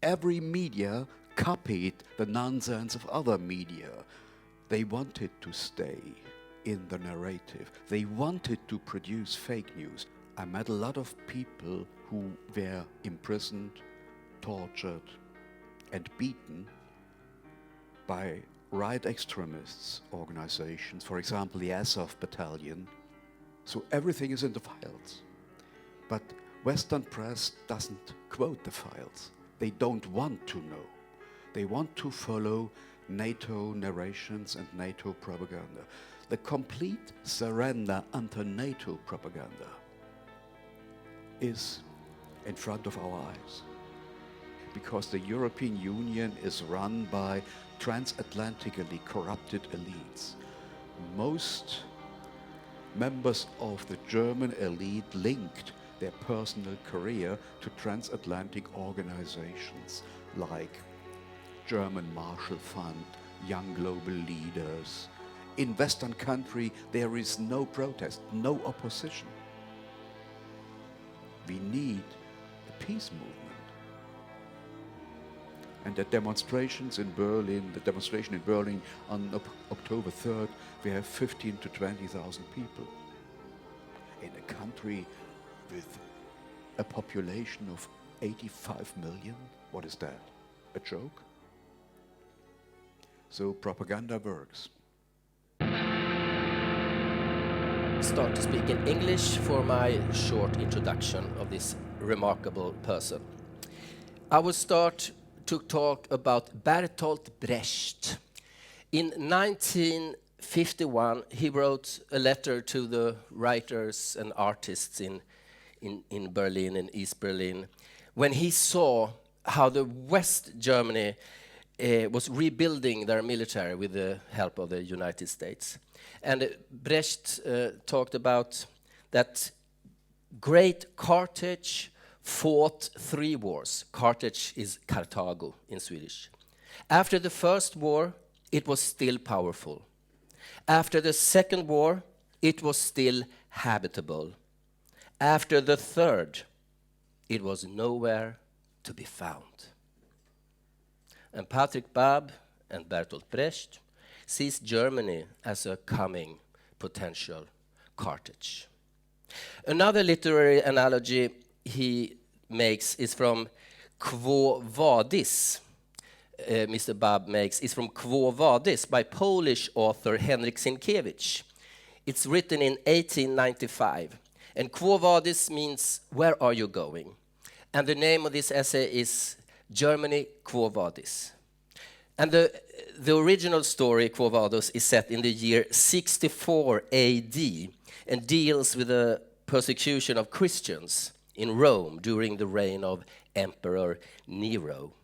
every media copied the nonsense of other media. They wanted to stay in the narrative. They wanted to produce fake news. I met a lot of people who were imprisoned, tortured, and beaten by right extremists organizations, for example, the Azov Battalion. So everything is in the files. But Western press doesn't quote the files. They don't want to know. They want to follow NATO narrations and NATO propaganda. The complete surrender under NATO propaganda is in front of our eyes. Because the European Union is run by transatlantically corrupted elites. Most members of the German elite linked their personal career to transatlantic organizations like German Marshall Fund, Young Global Leaders. In Western country, there is no protest, no opposition. We need a peace movement. And the demonstration in Berlin on October 3rd, we have 15 to 20,000 people. In a country with a population of 85 million, what is that? A joke? So propaganda works. Start to speak in English for my short introduction of this remarkable person. I will start to talk about Bertolt Brecht. In 1951, he wrote a letter to the writers and artists in Berlin, in East Berlin, when he saw how the West Germany was rebuilding their military with the help of the United States. And Brecht talked about that great Carthage fought 3 wars. Carthage is Karthago in Swedish. After the first war, it was still powerful. After the second war, it was still habitable. After the third, it was nowhere to be found. And Patrik Baab and Bertolt Brecht sees Germany as a coming potential Carthage. Another literary analogy he makes is from Quo Vadis. Mr. Baab makes is from Quo Vadis by Polish author Henryk Sienkiewicz. It's written in 1895. And Quo Vadis means, where are you going? And the name of this essay is Germany Quo Vadis. And the original story, Quo Vadis, is set in the year 64 AD and deals with the persecution of Christians in Rome during the reign of Emperor Nero.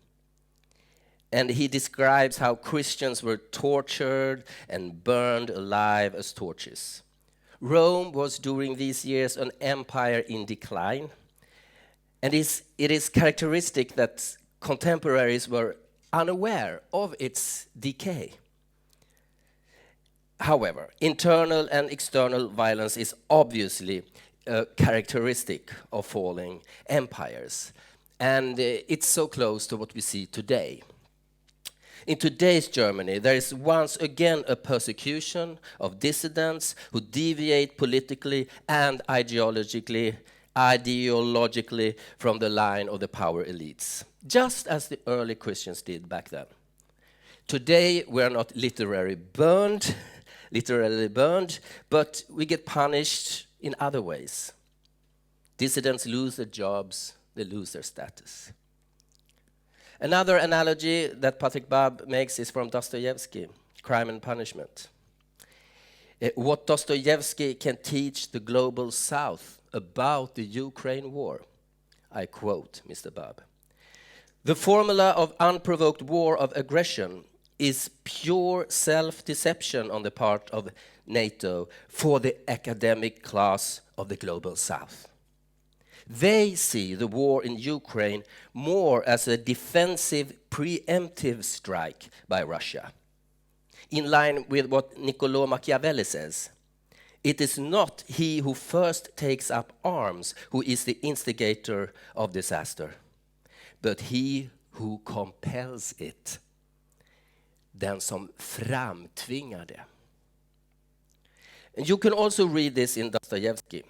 And he describes how Christians were tortured and burned alive as torches. Rome was during these years an empire in decline. And it is characteristic that contemporaries were unaware of its decay. However, internal and external violence is obviously a characteristic of falling empires. And it's so close to what we see today. In today's Germany, there is once again a persecution of dissidents who deviate politically and ideologically from the line of the power elites, just as the early Christians did back then. Today, we are not literally burned, but we get punished in other ways. Dissidents lose their jobs, they lose their status. Another analogy that Patrik Baab makes is from Dostoevsky, Crime and Punishment. What Dostoevsky can teach the global South about the Ukraine war. I quote Mr. Baab. The formula of unprovoked war of aggression is pure self-deception on the part of NATO for the academic class of the global South. They see the war in Ukraine more as a defensive, preemptive strike by Russia. In line with what Niccolò Machiavelli says, it is not he who first takes up arms who is the instigator of disaster, but he who compels it. Den som framtvingar det. And you can also read this in Dostoevsky.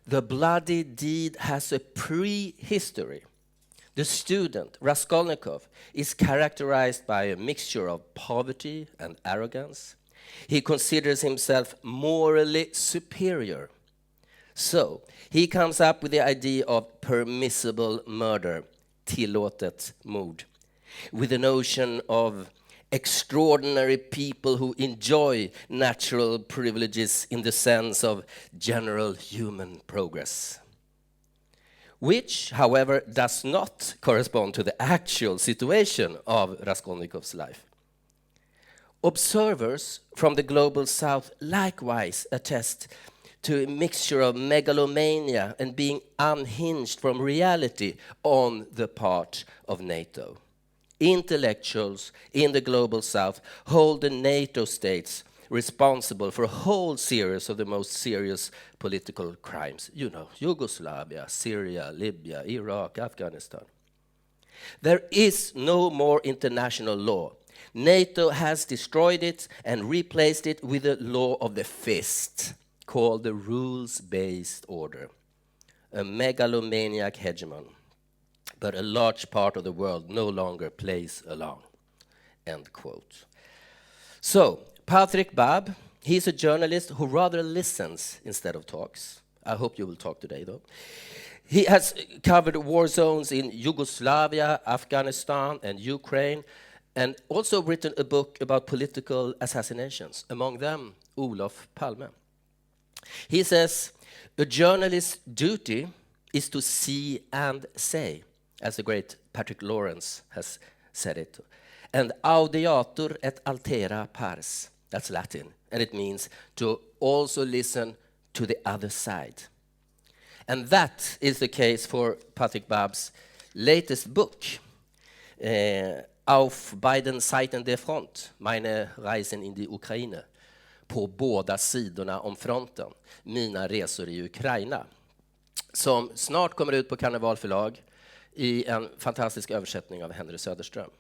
The bloody deed has a prehistory. The student, Raskolnikov, is characterized by a mixture of poverty and arrogance. He considers himself morally superior. So, he comes up with the idea of permissible murder, tillåtet mord, with the notion of extraordinary people who enjoy natural privileges in the sense of general human progress, which, however, does not correspond to the actual situation of Raskolnikov's life. Observers from the global south likewise attest to a mixture of megalomania and being unhinged from reality on the part of NATO. Intellectuals in the global south hold the NATO states responsible for a whole series of the most serious political crimes. You know, Yugoslavia, Syria, Libya, Iraq, Afghanistan. There is no more international law. NATO has destroyed it and replaced it with a law of the fist called the rules-based order, a megalomaniac hegemon. But a large part of the world no longer plays along, end quote. So, Patrik Baab, he's a journalist who rather listens instead of talks. I hope you will talk today, though. He has covered war zones in Yugoslavia, Afghanistan, and Ukraine, and also written a book about political assassinations, among them Olof Palme. He says, a journalist's duty is to see and say, as the great Patrick Lawrence has said it. And audiatur et altera pars, that's Latin, and it means to also listen to the other side. And that is the case for Patrik Baab's latest book, Auf beiden Seiten der Front, meine Reisen in die Ukraine, på båda sidorna om fronten, mina resor i Ukraina, som snart kommer ut på Karnevalförlag i en fantastisk översättning av Henry Söderström.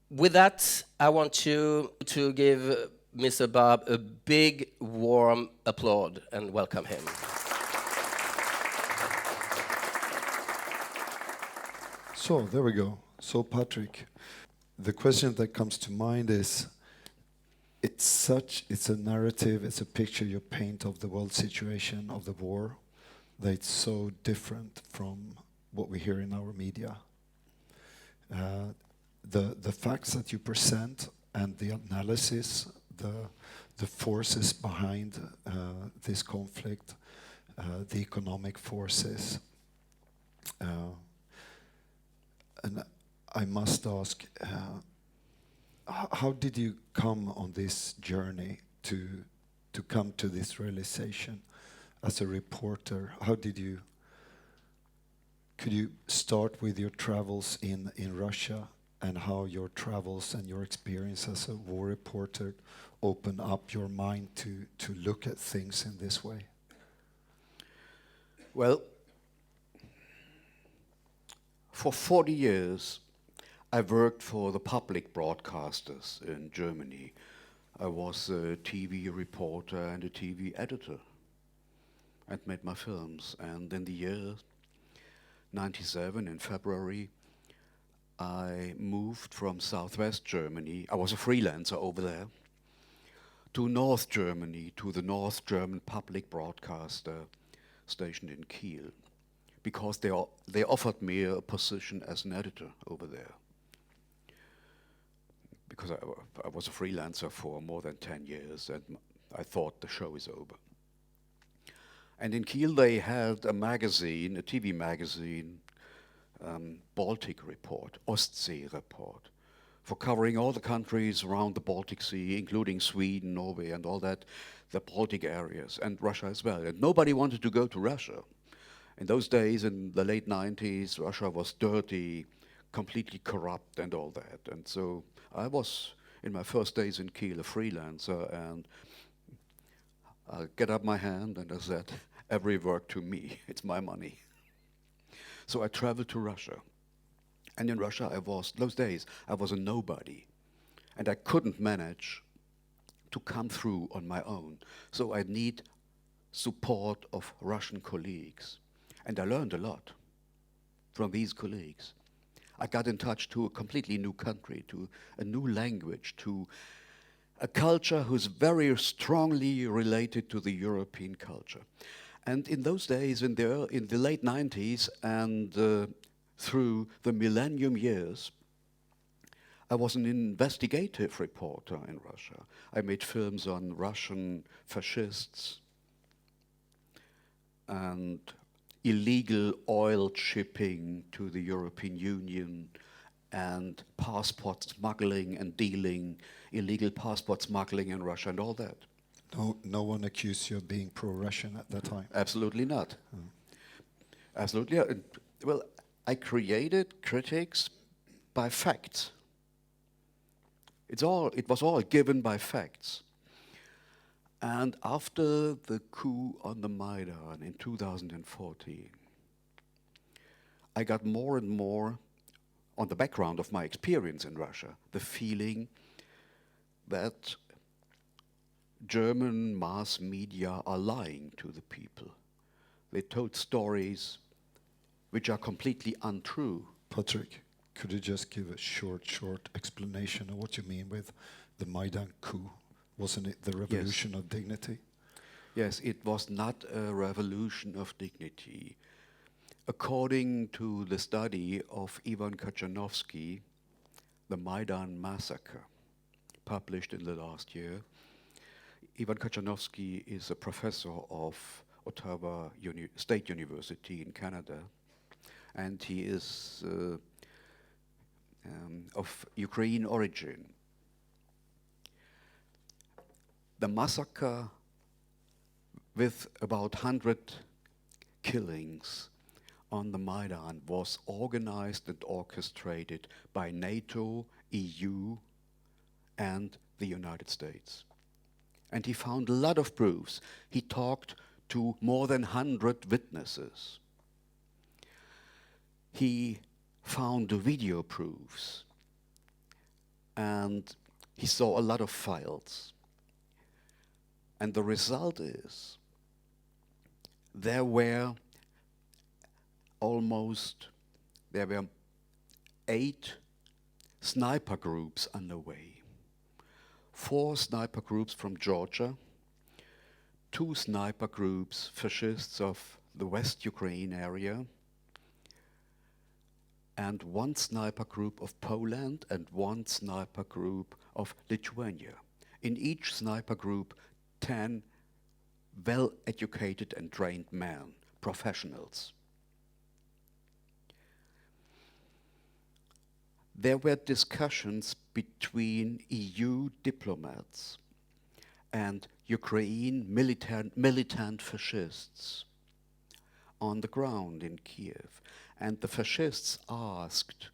With that, I want you to give Mr. Baab a big, warm applaud and welcome him. So, there we go. So, Patrik, the question that comes to mind is, it's a narrative, it's a picture you paint of the world situation, of the war, that's so different from what we hear in our media. The facts that you present and the analysis, the forces behind this conflict, the economic forces, and I must ask, how did you come on this journey to come to this realization as a reporter? Could you start with your travels in Russia and how your travels and your experience as a war reporter open up your mind to look at things in this way? Well, for 40 years, I worked for the public broadcasters in Germany. I was a TV reporter and a TV editor and made my films. And in the year 97, in February, I moved from southwest Germany. I was a freelancer over there, to North Germany, to the North German public broadcaster stationed in Kiel, because they offered me a position as an editor over there. Because I was a freelancer for more than 10 years, and I thought the show is over. And in Kiel they had a magazine, a TV magazine, Baltic Report, Ostsee Report, for covering all the countries around the Baltic Sea, including Sweden, Norway, and all that, the Baltic areas, and Russia as well. And nobody wanted to go to Russia. In those days, in the late 90s, Russia was dirty, completely corrupt, and all that. And so I was, in my first days in Kiel, a freelancer, and I get up my hand and I said, every work to me, it's my money. So I traveled to Russia. And in Russia, those days, I was a nobody. And I couldn't manage to come through on my own. So I need support of Russian colleagues. And I learned a lot from these colleagues. I got in touch to a completely new country, to a new language, to a culture who's very strongly related to the European culture. And in those days, in the late 90s and through the millennium years, I was an investigative reporter in Russia. I made films on Russian fascists and illegal oil shipping to the European Union and passport smuggling and dealing, illegal passport smuggling in Russia and all that. No one accused you of being pro-Russian at that time? Absolutely not. Absolutely not. Well, I created critics by facts. It was all given by facts. And after the coup on the Maidan in 2014, I got more and more, on the background of my experience in Russia, the feeling that German mass media are lying to the people. They told stories which are completely untrue. Patrik, could you just give a short explanation of what you mean with the Maidan coup? Wasn't it the revolution of dignity? Yes, it was not a revolution of dignity. According to the study of Ivan Kachanovsky, the Maidan massacre, published in the last year, Ivan Kachanovsky is a professor of Ottawa State University in Canada, and he is of Ukrainian origin. The massacre, with about 100 killings on the Maidan, was organized and orchestrated by NATO, EU, and the United States. And he found a lot of proofs. He talked to more than 100 witnesses. He found video proofs, and he saw a lot of files. And the result is there were 8 sniper groups underway. 4 sniper groups from Georgia, 2 sniper groups, fascists of the West Ukraine area, and 1 sniper group of Poland and 1 sniper group of Lithuania. In each sniper group, 10 well-educated and trained men, professionals. There were discussions between EU diplomats and Ukraine militant fascists on the ground in Kiev. And the fascists asked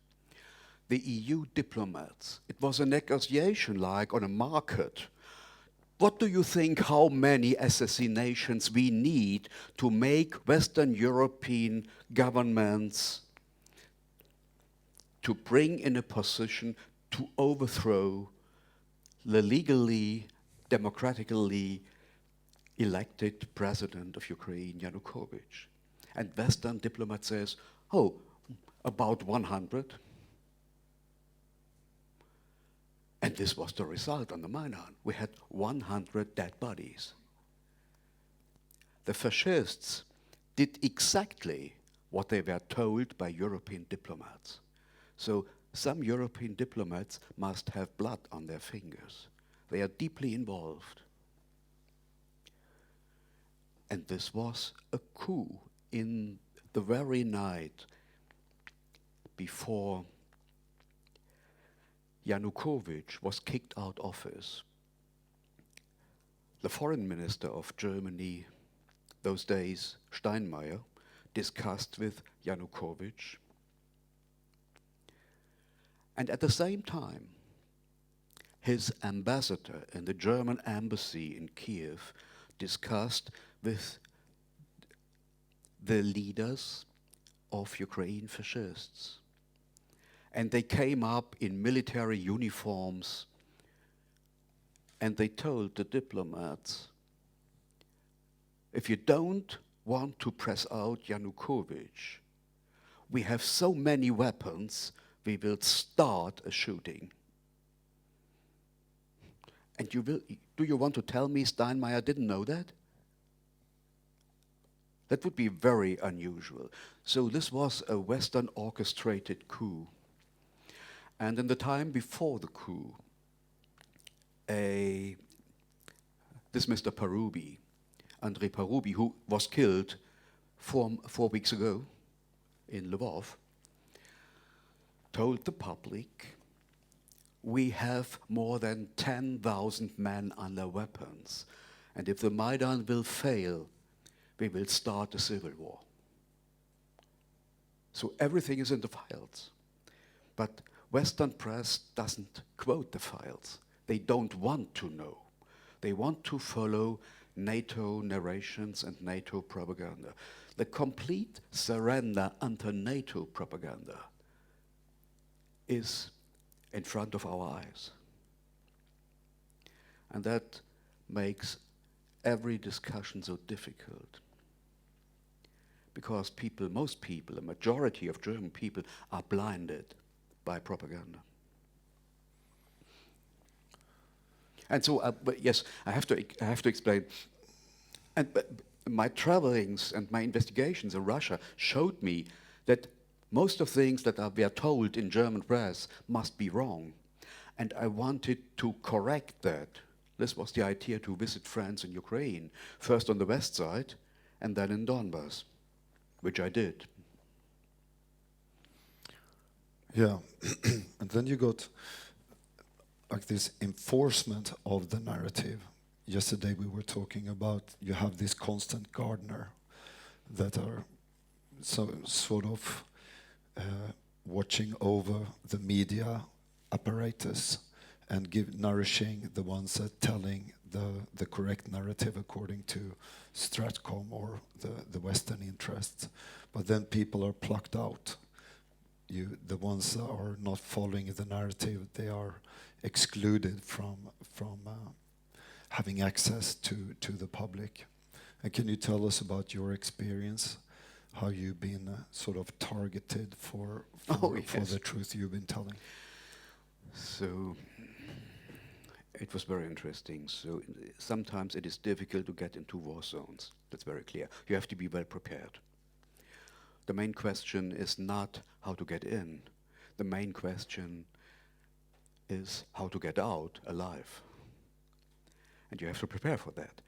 the EU diplomats, it was a negotiation like on a market, what do you think how many assassinations we need to make Western European governments to bring in a position to overthrow the legally, democratically elected president of Ukraine, Yanukovych? And Western diplomat says, oh, about 100. And this was the result on the Maidan. We had 100 dead bodies. The fascists did exactly what they were told by European diplomats. So some European diplomats must have blood on their fingers. They are deeply involved. And this was a coup in the very night before Yanukovych was kicked out of office. The foreign minister of Germany, those days, Steinmeier, discussed with Yanukovych. And at the same time, his ambassador in the German embassy in Kiev discussed with the leaders of Ukraine fascists. And they came up in military uniforms, and they told the diplomats, if you don't want to press out Yanukovych, we have so many weapons, we will start a shooting. And do you want to tell me Steinmeier didn't know that? That would be very unusual. So this was a Western orchestrated coup. And in the time before the coup, this Mr. Parubi, Andrei Parubi, who was killed 4 weeks ago in Lvov, told the public, we have more than 10,000 men under weapons, and if the Maidan will fail, we will start a civil war. So everything is in the files. But Western press doesn't quote the files. They don't want to know. They want to follow NATO narrations and NATO propaganda. The complete surrender under NATO propaganda is in front of our eyes. And that makes every discussion so difficult. Because most people, a majority of German people, are blinded by propaganda. And so, but yes, I have to explain. But my travelings and my investigations in Russia showed me that most of things that we are told in German press must be wrong. And I wanted to correct that. This was the idea to visit France and Ukraine, first on the west side and then in Donbass, which I did. Yeah, and then you got like this enforcement of the narrative. Yesterday we were talking about you have this constant gardener that are sort of watching over the media apparatus and nourishing the ones that telling the correct narrative according to Stratcom or the Western interests. But then people are plucked out. The ones that are not following the narrative, they are excluded from having access to the public. And can you tell us about your experience, how you've been sort of targeted for the truth you've been telling? So it was very interesting. So sometimes it is difficult to get into war zones. That's very clear. You have to be well prepared. The main question is not how to get in. The main question is how to get out alive. And you have to prepare for that.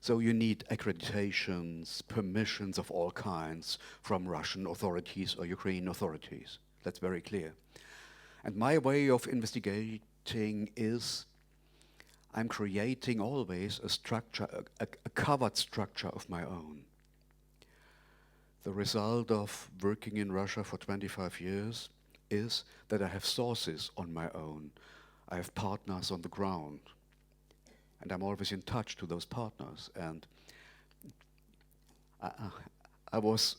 So you need accreditations, permissions of all kinds from Russian authorities or Ukrainian authorities. That's very clear. And my way of investigating is I'm creating always a structure, a covered structure of my own. The result of working in Russia for 25 years is that I have sources on my own. I have partners on the ground. And I'm always in touch to those partners. And I was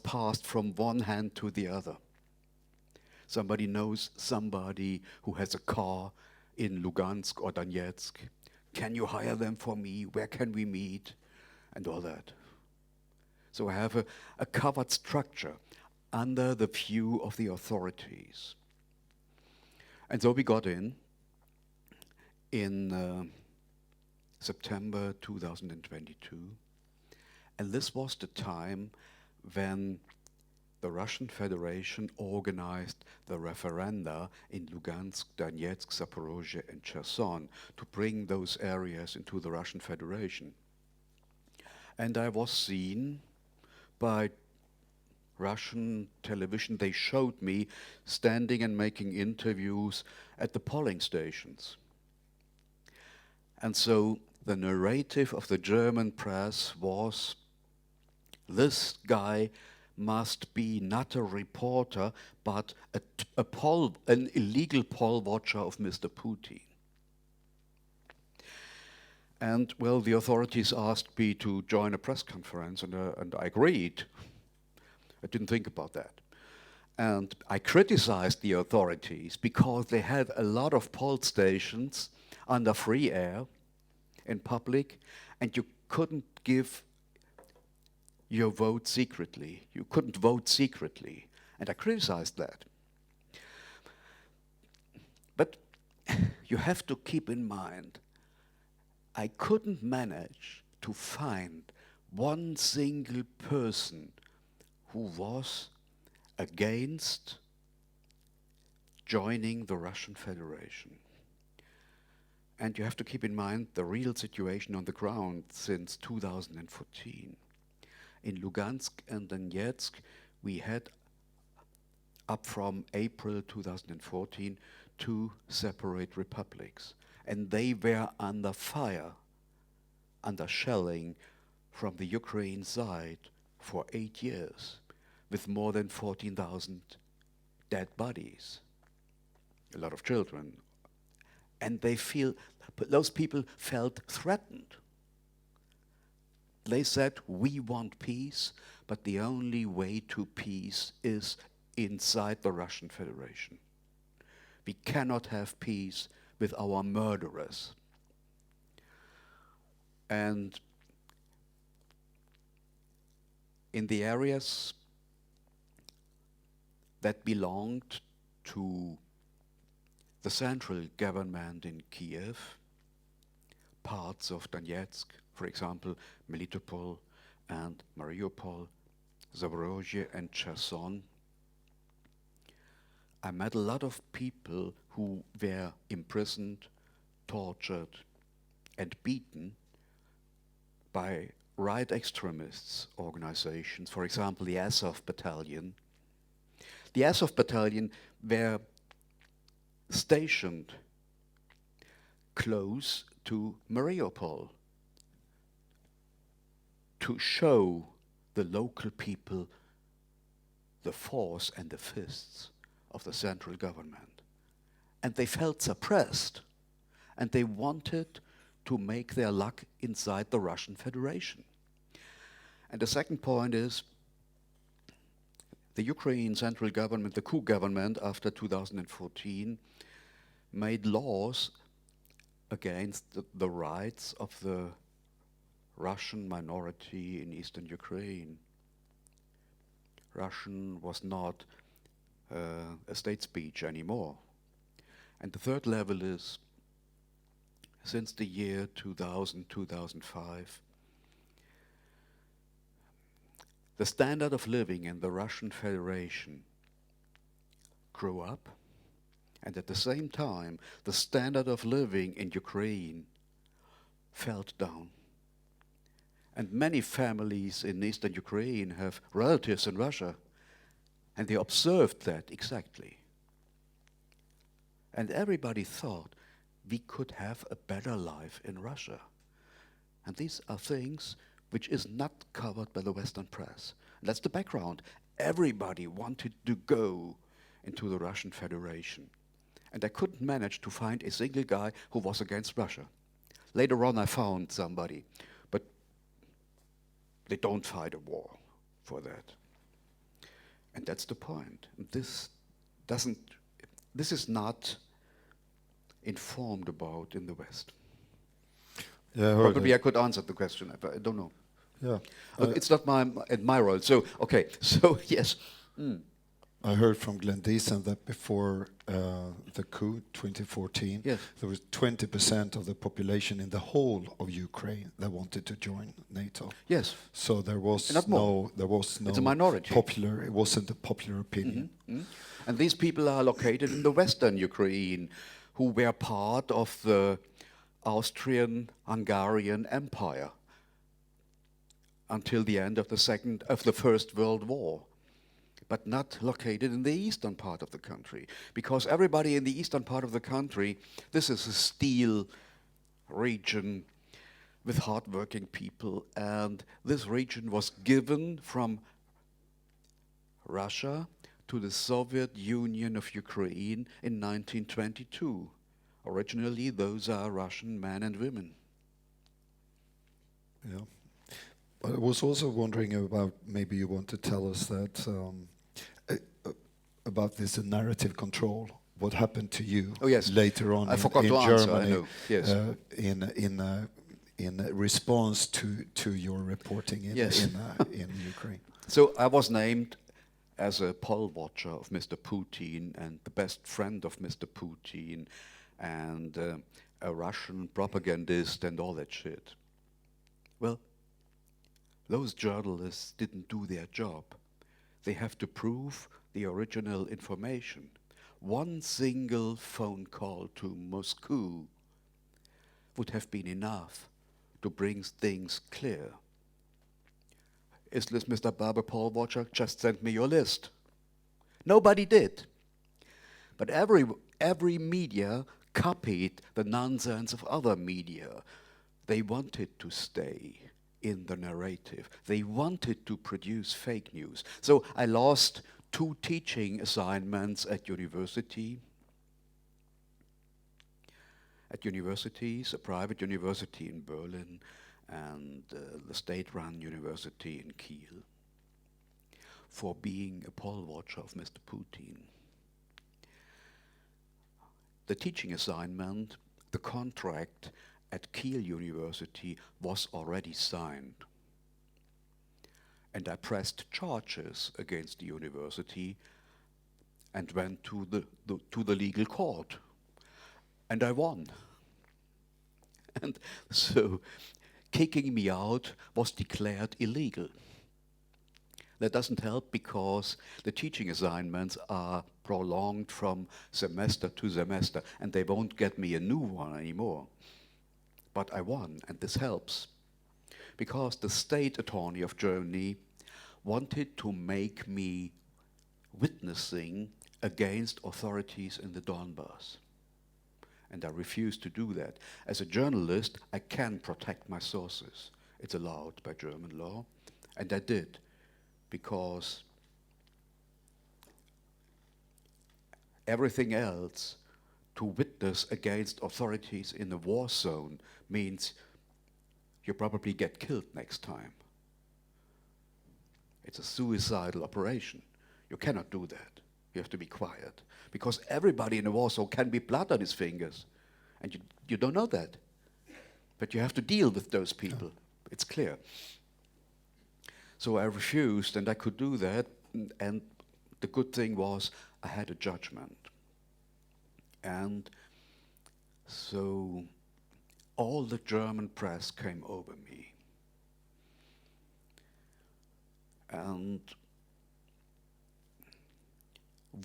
passed from one hand to the other. Somebody knows somebody who has a car in Lugansk or Donetsk. Can you hire them for me? Where can we meet? And all that. So I have a covered structure under the view of the authorities. And so we got in September 2022. And this was the time when the Russian Federation organized the referenda in Lugansk, Donetsk, Zaporozhye, and Cherson to bring those areas into the Russian Federation. And I was seen by Russian television. They showed me standing and making interviews at the polling stations. And so the narrative of the German press was, this guy must be not a reporter, but an illegal poll watcher of Mr. Putin. And, well, the authorities asked me to join a press conference, and I agreed. I didn't think about that. And I criticized the authorities because they had a lot of poll stations under free air in public, and you couldn't give your vote secretly. You couldn't vote secretly. And I criticized that. But you have to keep in mind, I couldn't manage to find one single person who was against joining the Russian Federation. And you have to keep in mind the real situation on the ground since 2014. In Lugansk and Donetsk, we had, up from April 2014, 2 separate republics. And they were under fire, under shelling from the Ukraine side for 8 years, with more than 14,000 dead bodies, a lot of children. And those people felt threatened. They said, we want peace, but the only way to peace is inside the Russian Federation. We cannot have peace with our murderers. And in the areas that belonged to the central government in Kiev, parts of Donetsk, for example, Melitopol and Mariupol, Zaporozhye and Cherson, I met a lot of people who were imprisoned, tortured, and beaten by right extremists organizations, for example, the Azov Battalion. The Azov Battalion were stationed close to Mariupol to show the local people the force and the fists of the central government. And they felt suppressed, and they wanted to make their luck inside the Russian Federation. And the second point is, the Ukraine central government, the coup government after 2014, made laws against the rights of the Russian minority in eastern Ukraine. Russian was not a state speech anymore. And the third level is, since the year 2000, 2005, the standard of living in the Russian Federation grew up, and at the same time, the standard of living in Ukraine fell down. And many families in eastern Ukraine have relatives in Russia, and they observed that exactly. And everybody thought we could have a better life in Russia. And these are things which is not covered by the Western press. And that's the background. Everybody wanted to go into the Russian Federation. And I couldn't manage to find a single guy who was against Russia. Later on I found somebody, but they don't fight a war for that. And that's the point. This is not informed about in the West. Yeah, Probably I could answer the question, but I don't know. Yeah, It's not my role. So, okay, so yes. I heard from Glenn Deason that before the coup 2014, Yes. there was 20% of the population in the whole of Ukraine that wanted to join NATO. Yes. So there was Not more. no It's a minority. popular. It wasn't a popular opinion. And these people are located in the Western Ukraine, who were part of the Austrian-Hungarian Empire until the end of the First World War, but not located in the eastern part of the country. Because everybody in the eastern part of the country, this is a steel region with hardworking people, and this region was given from Russia to the Soviet Union of Ukraine in 1922. Originally, those are Russian men and women. Yeah. But I was also wondering about, maybe you want to tell us that about this narrative control. What happened to you Oh, yes. later on I forgot in to answer, I Germany know. Yes. in response to your reporting Yes. in Ukraine? So I was named as a poll watcher of Mr. Putin and the best friend of Mr. Putin and a Russian propagandist and all that shit. Well, those journalists didn't do their job. They have to prove the original information. One single phone call to Moscow would have been enough to bring things clear. Is this Mr. Baab a poll watcher? Just send me your list. Nobody did. But every media copied the nonsense of other media. They wanted to stay in the narrative. They wanted to produce fake news. So I lost 2 teaching assignments at university. At universities, a private university in Berlin and the state-run university in Kiel, for being a poll watcher of Mr. Putin. The teaching assignment, the contract at Kiel University was already signed. And I pressed charges against the university and went to the legal court. And I won. And so kicking me out was declared illegal. That doesn't help because the teaching assignments are prolonged from semester to semester and they won't get me a new one anymore. But I won, and this helps. Because the state attorney of Germany wanted to make me witnessing against authorities in the Donbass. And I refused to do that. As a journalist, I can protect my sources. It's allowed by German law. And I did, because everything else, to witness against authorities in a war zone, means you probably get killed next time. It's a suicidal operation. You cannot do that. You have to be quiet. Because everybody in a war zone can be blood on his fingers. And you don't know that. But you have to deal with those people. It's clear. So I refused, and I could do that. And the good thing was I had a judgment. And so all the German press came over me. And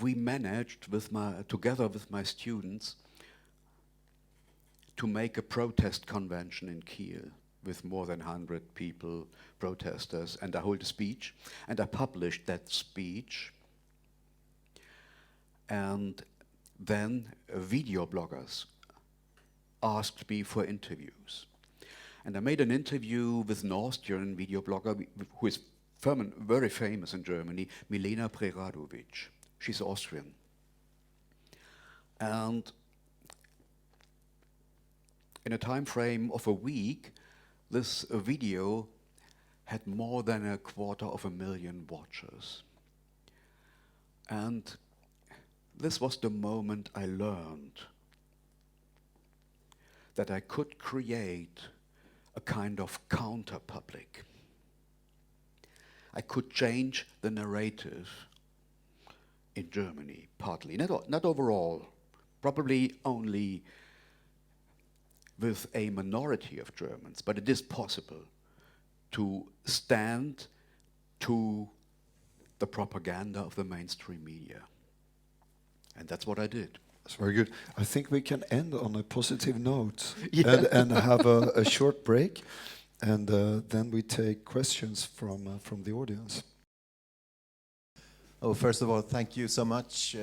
we managed, together with my students, to make a protest convention in Kiel with more than 100 people, protesters, and I hold a speech, and I published that speech. And then video bloggers asked me for interviews. And I made an interview with an Austrian video blogger who is very famous in Germany, Milena Preradovic. She's Austrian. And in a time frame of a week, this video had more than 250,000 watchers. And this was the moment I learned that I could create a kind of counter-public. I could change the narrative in Germany, partly, not overall, probably only with a minority of Germans, but it is possible to stand to the propaganda of the mainstream media. And that's what I did. That's very good. I think we can end on a positive note and have a short break, and then we take questions from the audience. Oh, first of all, thank you so much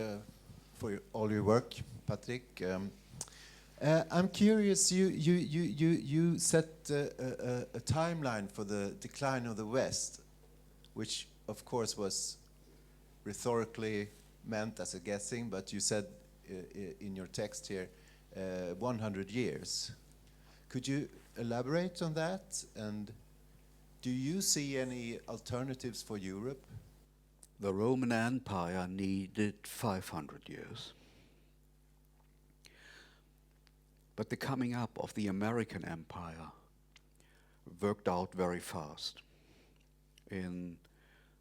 for all your work, Patrik. I'm curious. You set a timeline for the decline of the West, which of course was rhetorically meant as a guessing, but you said in your text here 100 years. Could you elaborate on that? And do you see any alternatives for Europe? The Roman Empire needed 500 years. But the coming up of the American Empire worked out very fast. In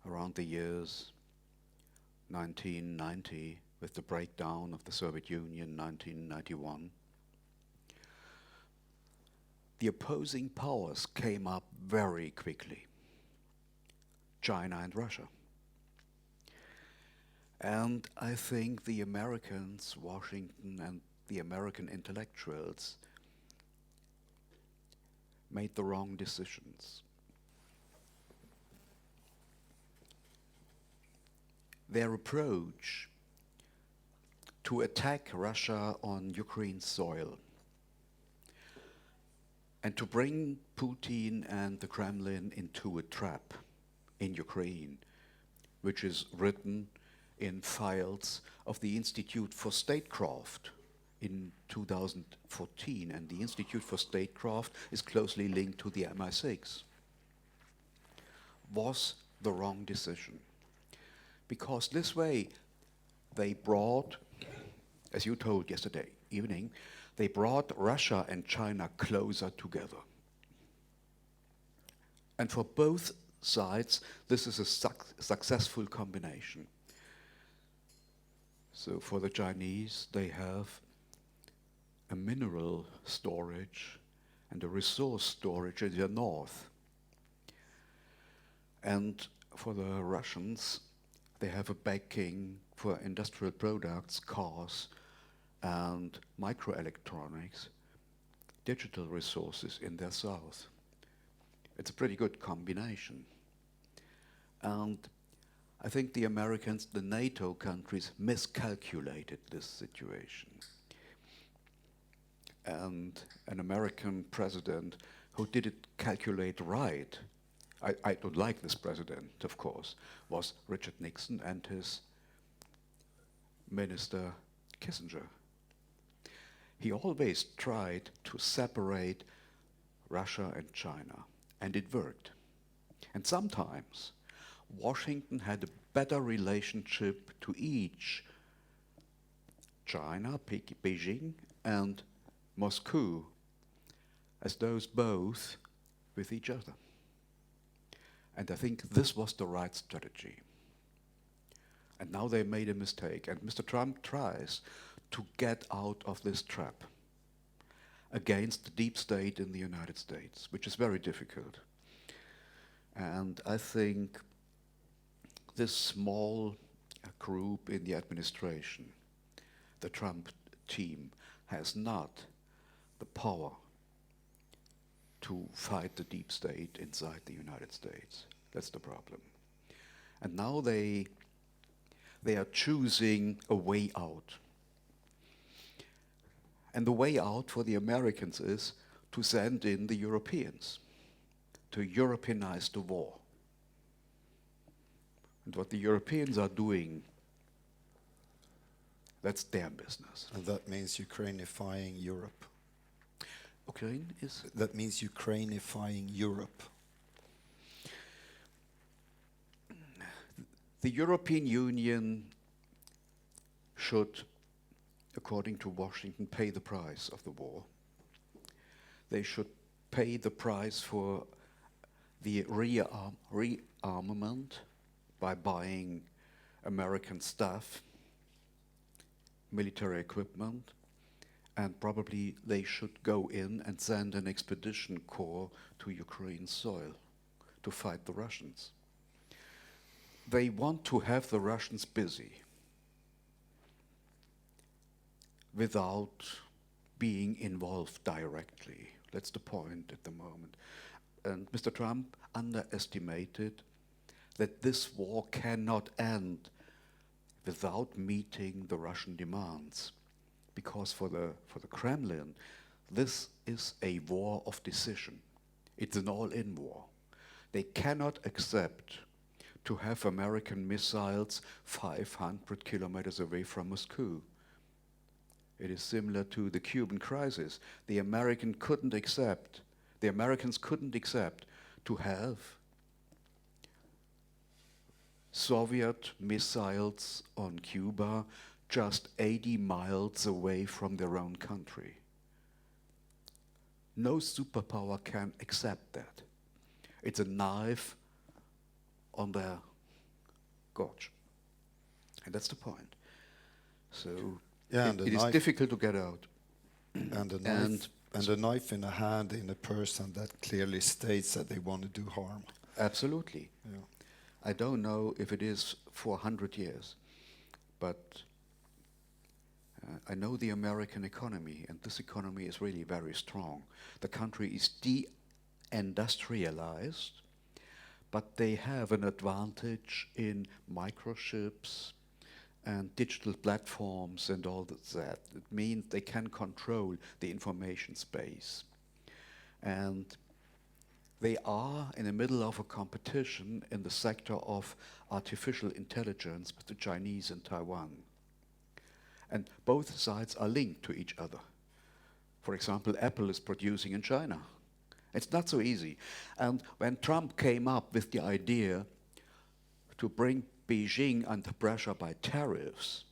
around the years 1990, with the breakdown of the Soviet Union, 1991, the opposing powers came up very quickly. China and Russia. And I think the Americans, Washington, and the American intellectuals made the wrong decisions. Their approach to attack Russia on Ukraine soil and to bring Putin and the Kremlin into a trap in Ukraine, which is written in files of the Institute for Statecraft in 2014, and the Institute for Statecraft is closely linked to the MI6, was the wrong decision. Because this way they brought, as you told yesterday evening, they brought Russia and China closer together. And for both sides, this is a successful combination. So for the Chinese, they have a mineral storage and a resource storage in the north. And for the Russians, they have a backing for industrial products, cars, and microelectronics, digital resources in their south. It's a pretty good combination. And I think the Americans, the NATO countries, miscalculated this situation. And an American president who did it calculate right, I don't like this president, of course, was Richard Nixon and his minister Kissinger. He always tried to separate Russia and China, and it worked. And sometimes Washington had a better relationship to each, China, Beijing, and Moscow, as those both with each other. And I think this was the right strategy. And now they made a mistake, and Mr. Trump tries to get out of this trap against the deep state in the United States, which is very difficult. And I think this small group in the administration, the Trump team, has not the power to fight the deep state inside the United States. That's the problem. And now they are choosing a way out. And the way out for the Americans is to send in the Europeans, to Europeanize the war. And what the Europeans are doing, that's their business. And that means Ukrainifying Europe. Ukraine is? That means Ukrainifying Europe. The European Union should, according to Washington, pay the price of the war. They should pay the price for the rearmament by buying American staff, military equipment, and probably they should go in and send an expedition corps to Ukraine's soil to fight the Russians. They want to have the Russians busy without being involved directly. That's the point at the moment. And Mr. Trump underestimated that this war cannot end without meeting the Russian demands. Because for the Kremlin, this is a war of decision. It's an all-in war. They cannot accept to have American missiles 500 kilometers away from Moscow. It is similar to the Cuban crisis. The Americans couldn't accept to have Soviet missiles on Cuba just 80 miles away from their own country. No superpower can accept that. It's a knife on their gorge. And that's the point. So Yeah, it is difficult to get out. And a knife in a hand in a person that clearly states that they want to do harm. Absolutely. Yeah. I don't know if it is for 100 years, but I know the American economy, and this economy is really very strong. The country is de-industrialized, but they have an advantage in microchips and digital platforms and all that. It means they can control the information space. And they are in the middle of a competition in the sector of artificial intelligence with the Chinese and Taiwan. And both sides are linked to each other. For example, Apple is producing in China. It's not so easy. And when Trump came up with the idea to bring Beijing under pressure by tariffs,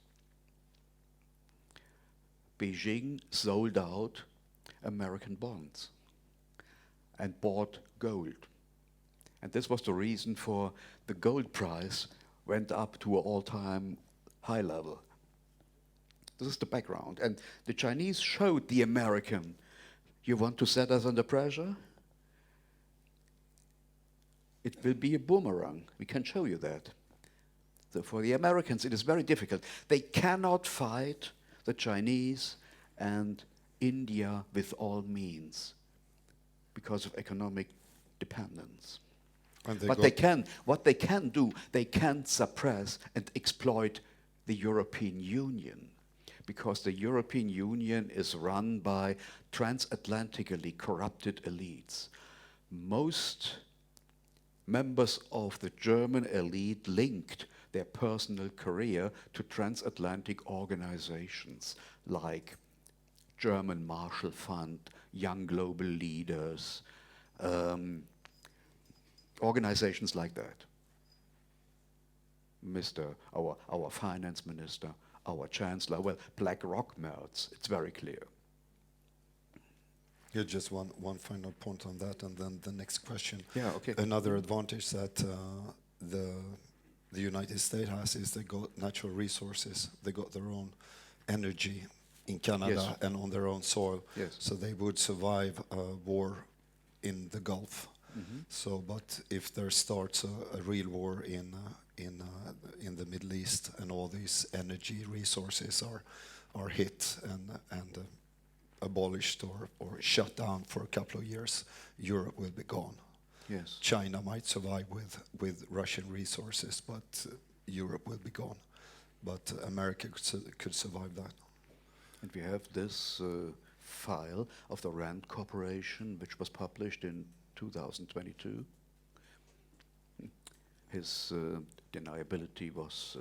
Beijing sold out American bonds and bought gold. And this was the reason for the gold price went up to an all-time high level. This is the background. And the Chinese showed the American, you want to set us under pressure? It will be a boomerang. We can show you that. So for the Americans, it is very difficult. They cannot fight the Chinese and India with all means because of economic dependence. But what they can do, they can suppress and exploit the European Union, because the European Union is run by transatlantically corrupted elites. Most members of the German elite linked their personal career to transatlantic organizations like German Marshall Fund, Young Global Leaders, organizations like that. Our finance minister, our chancellor, well, BlackRock melts, it's very clear. Yeah, just one final point on that, and then the next question. Yeah, okay. Another advantage that the United States has is they got natural resources. They got their own energy in Canada, Yes. and on their own soil. Yes. So they would survive a war in the Gulf. Mm-hmm. So, but if there starts a real war in the Middle East, and all these energy resources are hit and abolished or shut down for a couple of years, Europe will be gone. Yes. China might survive with Russian resources, but Europe will be gone. But America could survive that. And we have this file of the RAND Corporation, which was published in 2022. His deniability was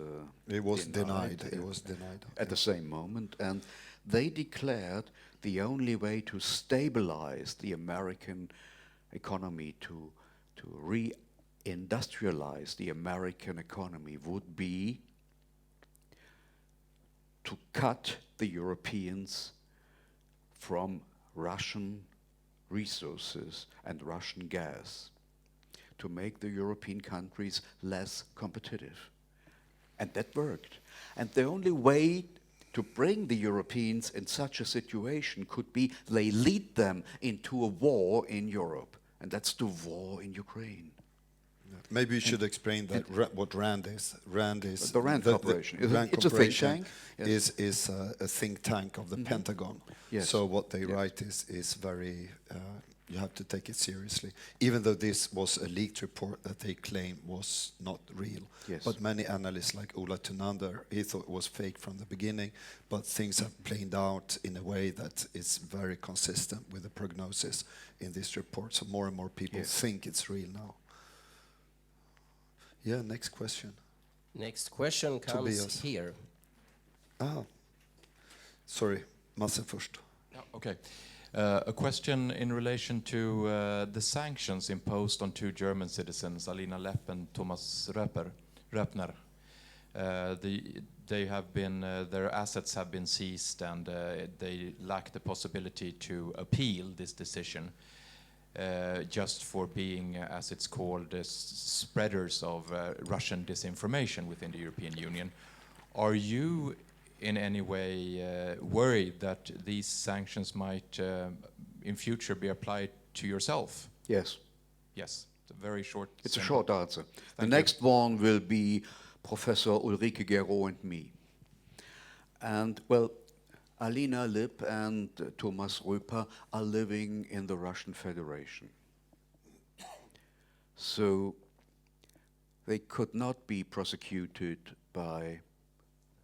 It was denied. denied. It was denied. At the same moment, and they declared the only way to stabilize the American economy, to re-industrialize the American economy, would be to cut the Europeans from Russian resources and Russian gas, to make the European countries less competitive. And that worked. And the only way to bring the Europeans in such a situation could be they lead them into a war in Europe. And that's the war in Ukraine. Maybe you should explain that what RAND is. RAND is the RAND Corporation. It's a think tank. Yes. Is a think tank of the Pentagon. Yes. So what they Yes. write is very. You have to take it seriously, even though this was a leaked report that they claim was not real. Yes. But many analysts, like Ola Tunander, he thought it was fake from the beginning. But things have played out in a way that is very consistent with the prognosis in this report. So more and more people Yes. think it's real now. Yeah, next question. Next question comes Tobias. here. Sorry, Masse först. Yeah, okay. A question in relation to the sanctions imposed on two German citizens, Alina Lepp and Thomas Röper, Röpner. They have been their assets have been seized, and they lack the possibility to appeal this decision, just for being, as it's called, spreaders of Russian disinformation within the European Union. Are you in any way worried that these sanctions might in future be applied to yourself? Yes. Yes. It's a very short. It's a simple. short answer. The Thank next one will be Professor Ulrike Guerreau and me. And, well, Alina Lip and Thomas Röper are living in the Russian Federation. So they could not be prosecuted by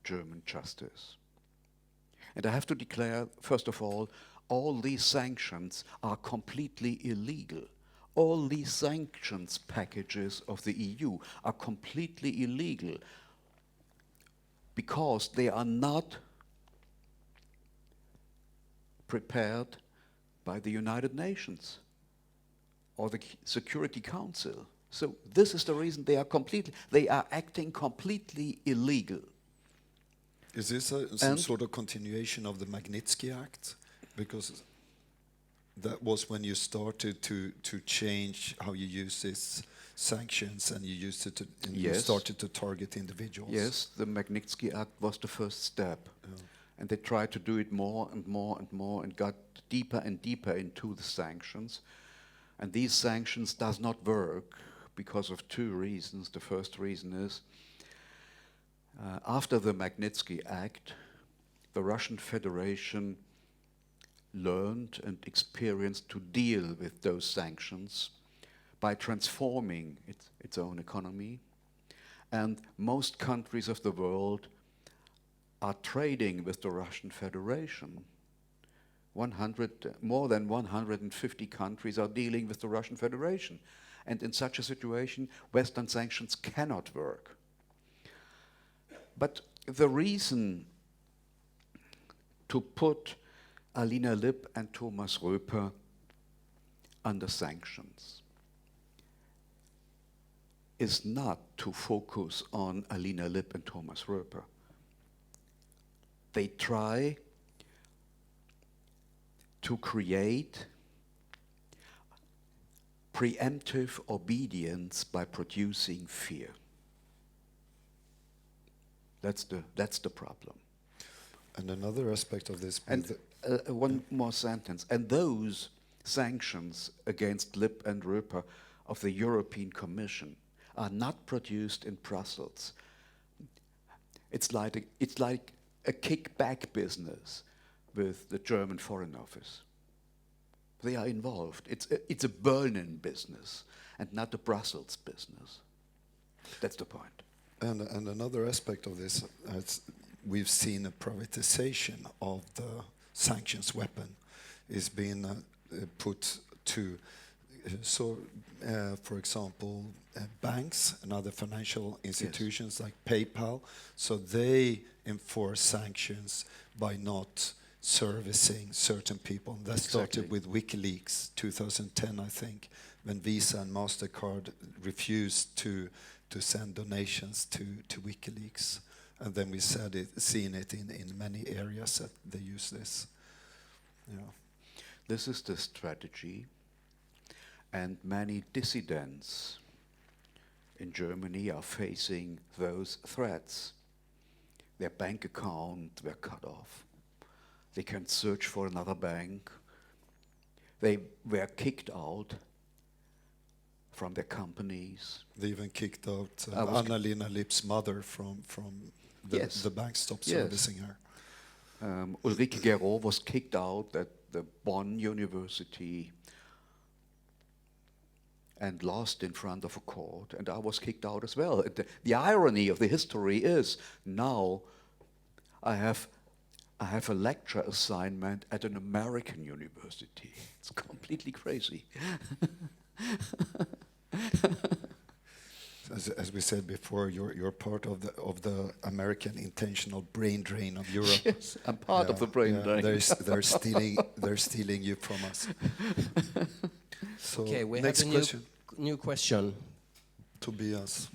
German justice. And I have to declare, first of all these sanctions are completely illegal. All these sanctions packages of the EU are completely illegal because they are not prepared by the United Nations or the Security Council. So this is the reason they are acting completely illegal. Is this some sort of continuation of the Magnitsky Act? Because that was when you started to change how you use these sanctions, and you used it to, and you started to target individuals. Yes, the Magnitsky Act was the first step. And they tried to do it more and more and more and got deeper and deeper into the sanctions. And these sanctions does not work because of two reasons. The first reason is after the Magnitsky Act, the Russian Federation learned and experienced to deal with those sanctions by transforming its own economy. And most countries of the world are trading with the Russian Federation. More than 150 countries are dealing with the Russian Federation. And in such a situation, Western sanctions cannot work. But the reason to put Alina Lip and Thomas Röper under sanctions is not to focus on Alina Lip and Thomas Röper. They try to create preemptive obedience by producing fear. That's the problem. And another aspect of this... And one more sentence. And those sanctions against Lip and Röper of the European Commission are not produced in Brussels. It's like a kickback business with the German Foreign Office. They are involved. It's a Berlin business and not a Brussels business. That's the point. And another aspect of this, we've seen a privatization of the sanctions weapon is being put to, for example, banks and other financial institutions like PayPal. So they enforce sanctions by not servicing certain people. And that started with WikiLeaks 2010, I think, when Visa and MasterCard refused to send donations to WikiLeaks. And then we seen it in many areas that they use this. Yeah. This is the strategy, and many dissidents in Germany are facing those threats. Their bank account were cut off. They can't search for another bank. They were kicked out from their companies. They even kicked out Anna-Lena Lip's mother from the bank stopped servicing her. Ulrike Guerreau was kicked out at the Bonn University and lost in front of a court, and I was kicked out as well. The irony of the history is now I have a lecture assignment at an American university. It's completely crazy. As we said before, you're part of the American intentional brain drain of Europe. Yes, I'm part of the brain drain. They're stealing you from us. So Okay, we next have a question. new question. Tobias.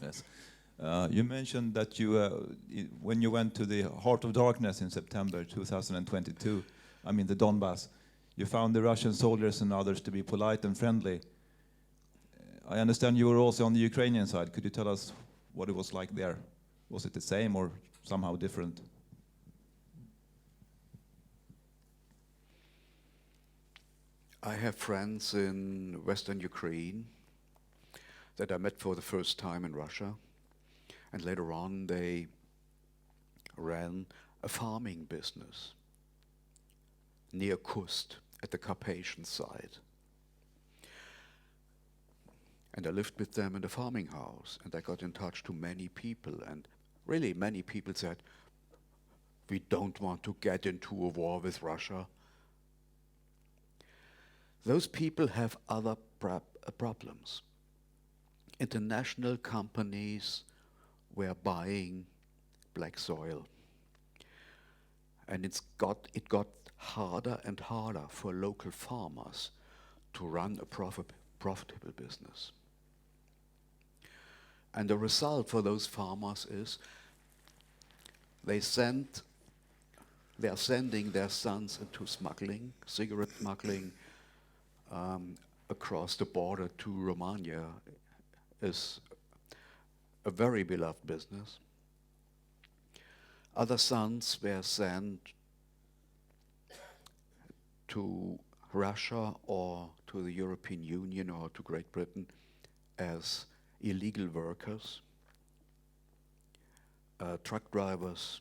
Yes. You mentioned that you, when you went to the Heart of Darkness in September 2022, I mean the Donbass, you found the Russian soldiers and others to be polite and friendly. I understand you were also on the Ukrainian side. Could you tell us what it was like there? Was it the same or somehow different? I have friends in Western Ukraine that I met for the first time in Russia, and later on they ran a farming business near Kust at the Carpathian side. And I lived with them in the farming house, and I got in touch to many people, and really many people said, we don't want to get into a war with Russia. Those people have other problems. International companies were buying black soil, and it got harder and harder for local farmers to run a profitable business. And the result for those farmers is they are sending their sons into smuggling, cigarette smuggling, across the border to Romania is a very beloved business. Other sons were sent to Russia or to the European Union or to Great Britain as illegal workers, truck drivers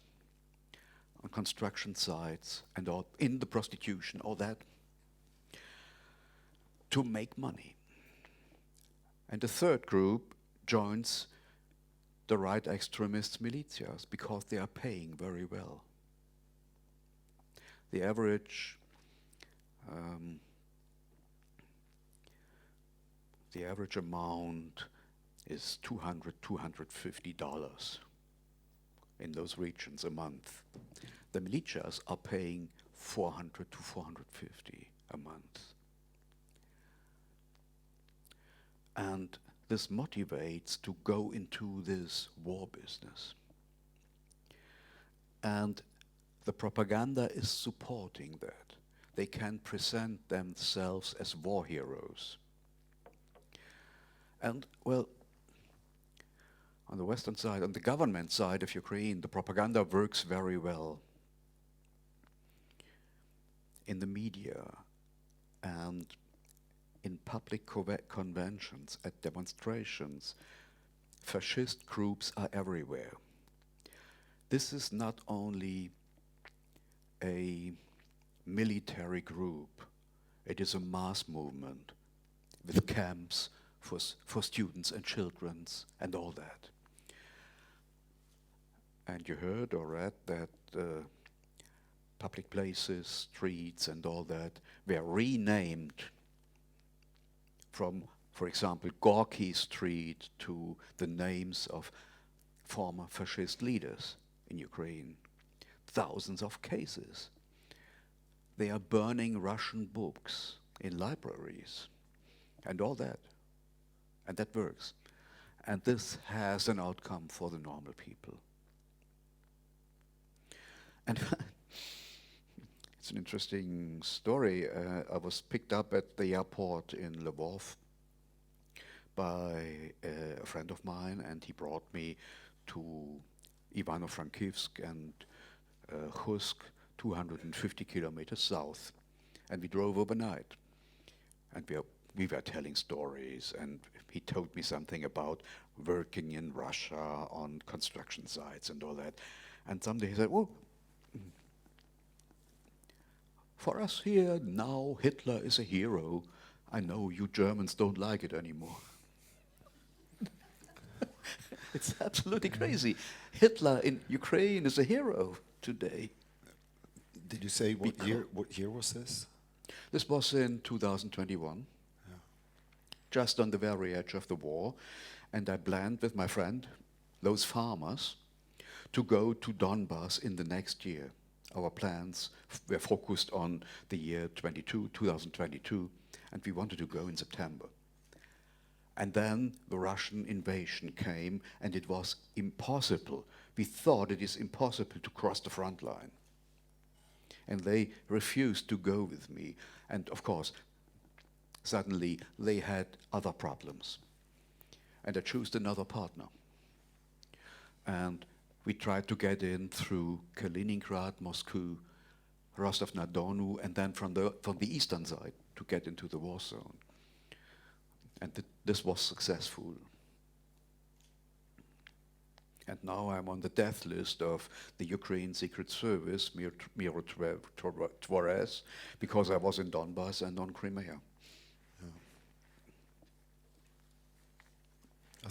on construction sites and all in the prostitution, all that, to make money. And the third group joins the right extremist militias because they are paying very well. The average amount is $250 in those regions a month. The militias are paying $400 to $450 a month. And this motivates to go into this war business. And the propaganda is supporting that. They can present themselves as war heroes. And, well, on the Western side, on the government side of Ukraine, the propaganda works very well in the media and in public conventions, at demonstrations. Fascist groups are everywhere. This is not only a military group, it is a mass movement with camps for students and children and all that. And you heard or read that public places, streets and all that were renamed from, for example, Gorky Street to the names of former fascist leaders in Ukraine. Thousands of cases. They are burning Russian books in libraries and all that. And that works. And this has an outcome for the normal people. And it's an interesting story. I was picked up at the airport in Lvov by a friend of mine, and he brought me to Ivano-Frankivsk and Khusk, 250 kilometers south. And we drove overnight. And we were telling stories, and he told me something about working in Russia on construction sites and all that. And someday he said, well, for us here now, Hitler is a hero. I know you Germans don't like it anymore. It's absolutely crazy. Hitler in Ukraine is a hero today. Did you say what year was this? This was in 2021, just on the very edge of the war. And I planned with my friend, those farmers, to go to Donbass in the next year. Our plans were focused on the year 2022, and we wanted to go in September. And then the Russian invasion came, and it was impossible. We thought it is impossible to cross the front line. And they refused to go with me. And of course, suddenly they had other problems. And I chose another partner. And we tried to get in through Kaliningrad, Moscow, Rostov-na-Donu, and then from the eastern side to get into the war zone. And this was successful. And now I'm on the death list of the Ukraine Secret Service, Miro Tvorez, because I was in Donbass and on Crimea.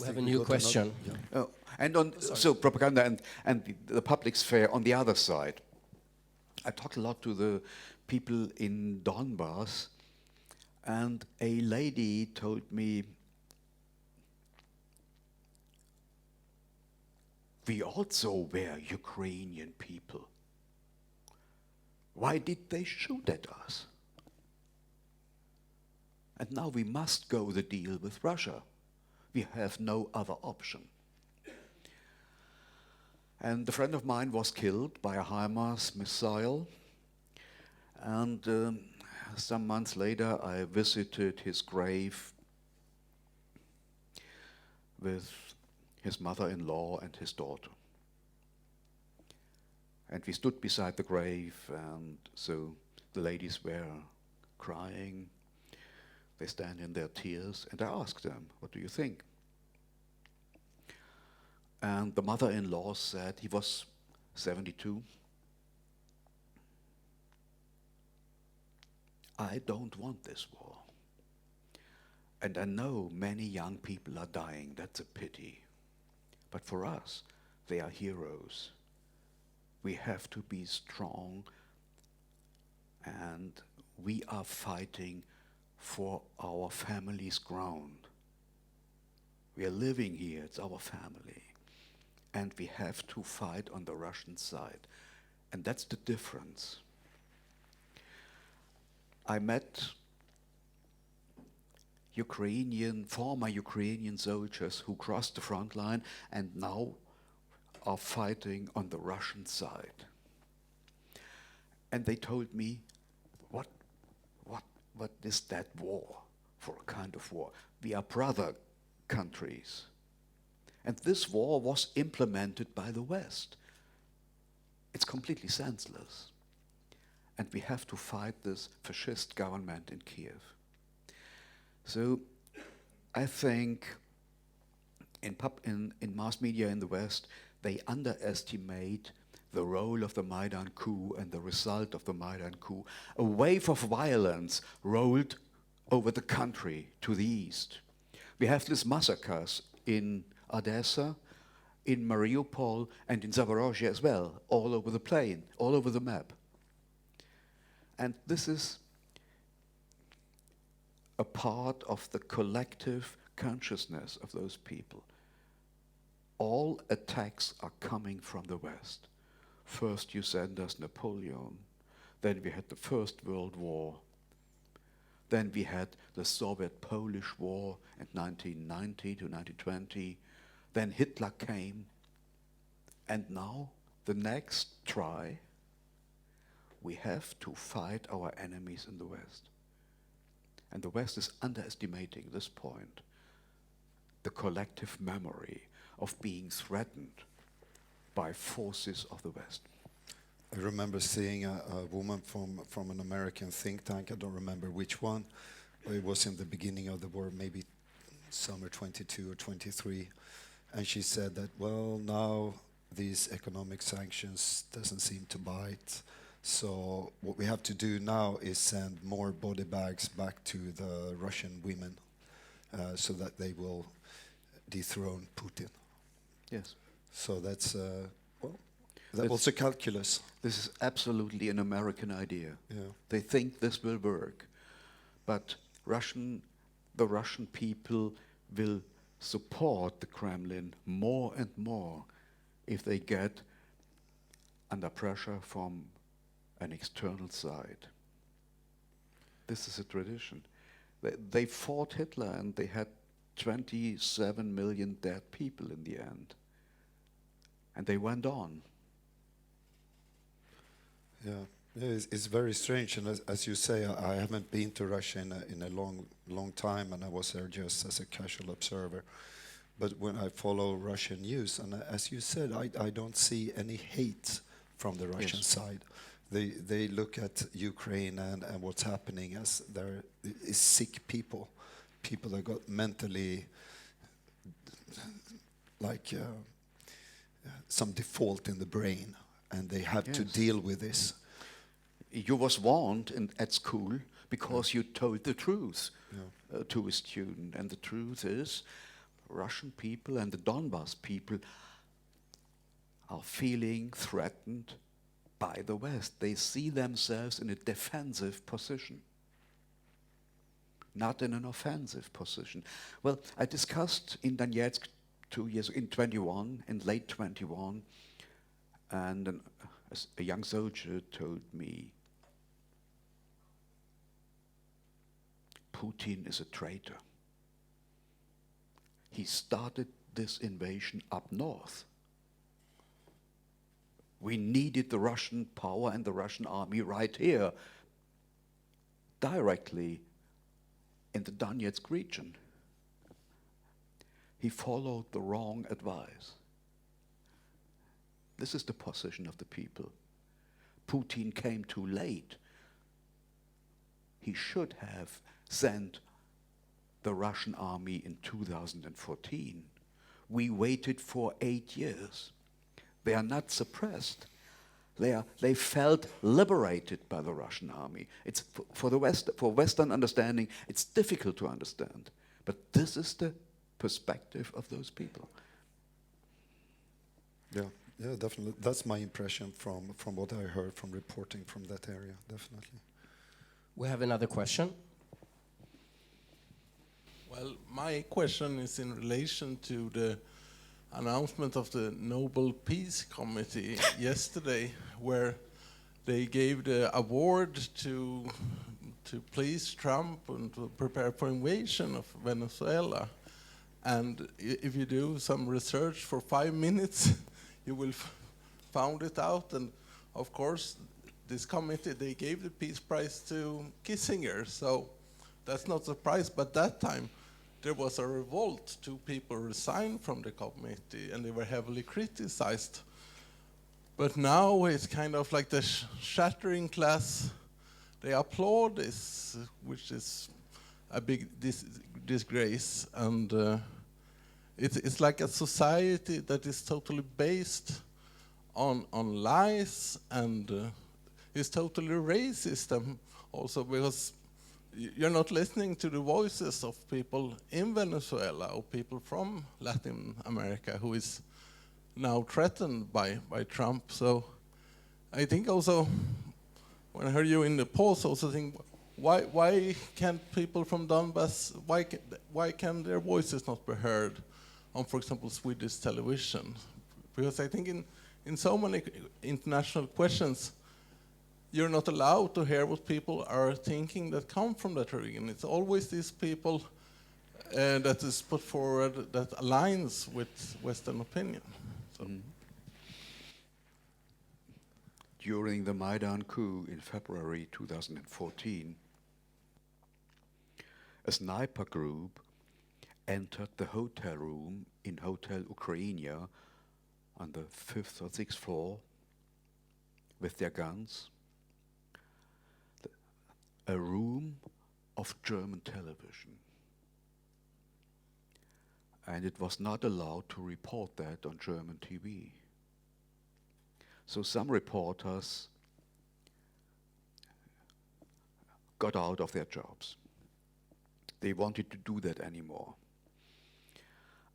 We have a new question. Oh, and on so propaganda and the public sphere on the other side. I talked a lot to the people in Donbass, and a lady told me, we also were Ukrainian people. Why did they shoot at us? And now we must go the deal with Russia. We have no other option. And a friend of mine was killed by a HIMARS missile. And some months later, I visited his grave with his mother-in-law and his daughter. And we stood beside the grave, and so the ladies were crying. They stand in their tears, and I asked them, what do you think? And the mother-in-law said, he was 72. I don't want this war. And I know many young people are dying, that's a pity. But for us, they are heroes. We have to be strong, and we are fighting for our family's ground. We are living here, it's our family. And we have to fight on the Russian side. And that's the difference. I met former Ukrainian soldiers who crossed the front line and now are fighting on the Russian side. And they told me, what is that war for a kind of war? We are brother countries. And this war was implemented by the West. It's completely senseless. And we have to fight this fascist government in Kiev. So I think in mass media in the West, they underestimate the role of the Maidan coup and the result of the Maidan coup. A wave of violence rolled over the country to the east. We have these massacres in Odessa, in Mariupol, and in Zaporozhye as well, all over the plain, all over the map. And this is a part of the collective consciousness of those people. All attacks are coming from the West. First you send us Napoleon, then we had the First World War, then we had the Soviet-Polish War in 1990 to 1920, then Hitler came, and now the next try, we have to fight our enemies in the West. And the West is underestimating this point, the collective memory of being threatened by forces of the West. I remember seeing a woman from an American think tank, I don't remember which one, but it was in the beginning of the war, maybe summer 22 or 23, and she said that, well, now these economic sanctions doesn't seem to bite, so what we have to do now is send more body bags back to the Russian women so that they will dethrone Putin. Yes. So that's, that was a calculus. This is absolutely an American idea. Yeah. They think this will work. But the Russian people will support the Kremlin more and more if they get under pressure from an external side. This is a tradition. They fought Hitler and they had 27 million dead people in the end. And they went on. Yeah, it's very strange, and as you say, I haven't been to Russia in a long time, and I was there just as a casual observer. But when I follow Russian news, and as you said, I don't see any hate from the Russian side. They look at Ukraine and what's happening as there is sick people that got mentally like some default in the brain, and they have to deal with this. You was warned at school because you told the truth to a student, and the truth is Russian people and the Donbas people are feeling threatened by the West. They see themselves in a defensive position, not in an offensive position. Well, I discussed in Donetsk 2 years, in late 21, and a young soldier told me, Putin is a traitor. He started this invasion up north. We needed the Russian power and the Russian army right here, directly in the Donetsk region. He followed the wrong advice. This is the position of the people. Putin came too late. He should have sent the Russian army in 2014. We waited for 8 years. They are not suppressed. They felt liberated by the Russian army. It's for Western understanding, it's difficult to understand. But this is the perspective of those people. Yeah, definitely. That's my impression from what I heard from reporting from that area, definitely. We have another question. Well, my question is in relation to the announcement of the Nobel Peace Committee yesterday, where they gave the award to please Trump and to prepare for invasion of Venezuela. And if you do some research for 5 minutes, you will found it out. And of course, this committee, they gave the Peace Prize to Kissinger, so that's not a surprise. But that time, there was a revolt. 2 people resigned from the committee, and they were heavily criticized. But now it's kind of like the shattering class. They applaud this, which is a big disgrace. And it's like a society that is totally based on lies, and is totally racist also, because you're not listening to the voices of people in Venezuela or people from Latin America who is now threatened by Trump. So I think also, when I heard you in the polls, also think, why can't people from Donbass, why can their voices not be heard on, for example, Swedish television? Because I think in so many international questions, you're not allowed to hear what people are thinking that come from that region. It's always these people that is put forward that aligns with Western opinion. So. During the Maidan coup in February 2014, a sniper group entered the hotel room in Hotel Ukrainia on the 5th or 6th floor with their guns. A room of German television. And it was not allowed to report that on German TV. So some reporters got out of their jobs. They wanted to do that anymore.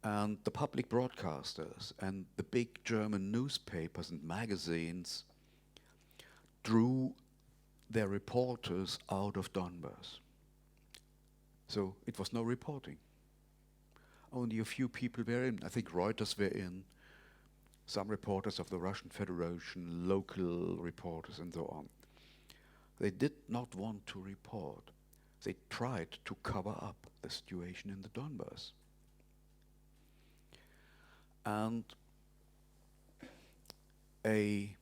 And the public broadcasters and the big German newspapers and magazines drew their reporters out of Donbass. So it was no reporting. Only a few people were in. I think Reuters were in, some reporters of the Russian Federation, local reporters and so on. They did not want to report. They tried to cover up the situation in the Donbass. and a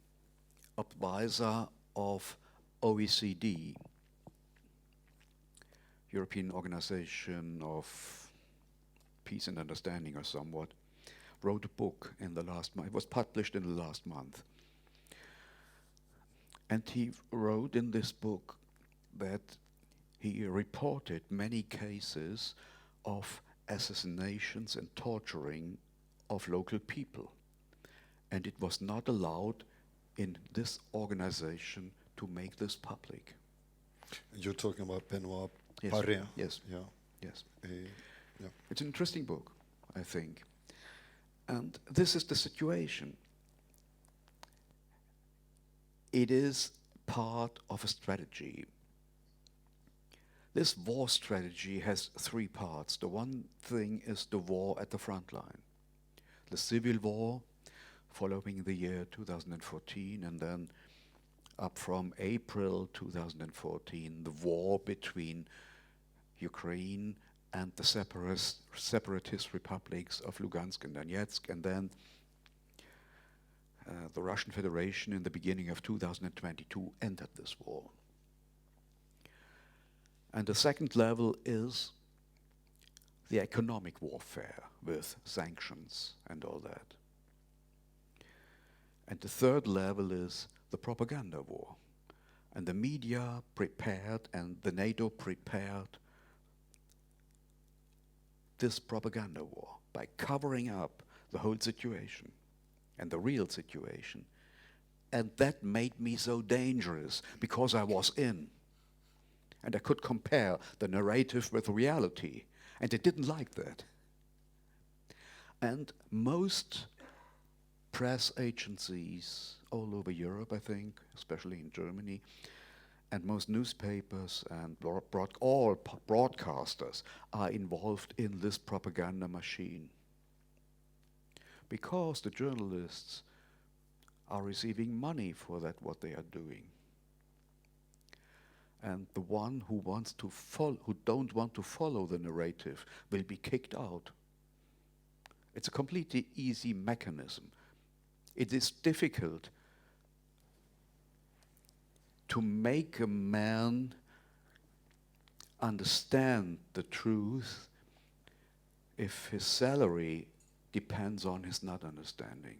advisor of OECD, European Organization of Peace and Understanding or somewhat, wrote a book in the last month. It was published in the last month. And he wrote in this book that he reported many cases of assassinations and torturing of local people. And it was not allowed in this organization to make this public. You're talking about Benoit Yes. Paré. Yes. Yeah. Yes. Yeah. It's an interesting book, I think. And this is the situation. It is part of a strategy. This war strategy has three parts. The one thing is the war at the front line. The civil war following the year 2014, and then up from April 2014, the war between Ukraine and the separatist republics of Lugansk and Donetsk, and then the Russian Federation in the beginning of 2022 entered this war. And the second level is the economic warfare with sanctions and all that. And the third level is the propaganda war. And the media prepared and the NATO prepared this propaganda war by covering up the whole situation and the real situation. And that made me so dangerous because I was in. And I could compare the narrative with reality. And they didn't like that. And most press agencies all over Europe, I think, especially in Germany, and most newspapers and all broadcasters are involved in this propaganda machine. Because the journalists are receiving money for that, what they are doing. And the one who don't want to follow the narrative will be kicked out. It's a completely easy mechanism. It is difficult to make a man understand the truth if his salary depends on his not understanding.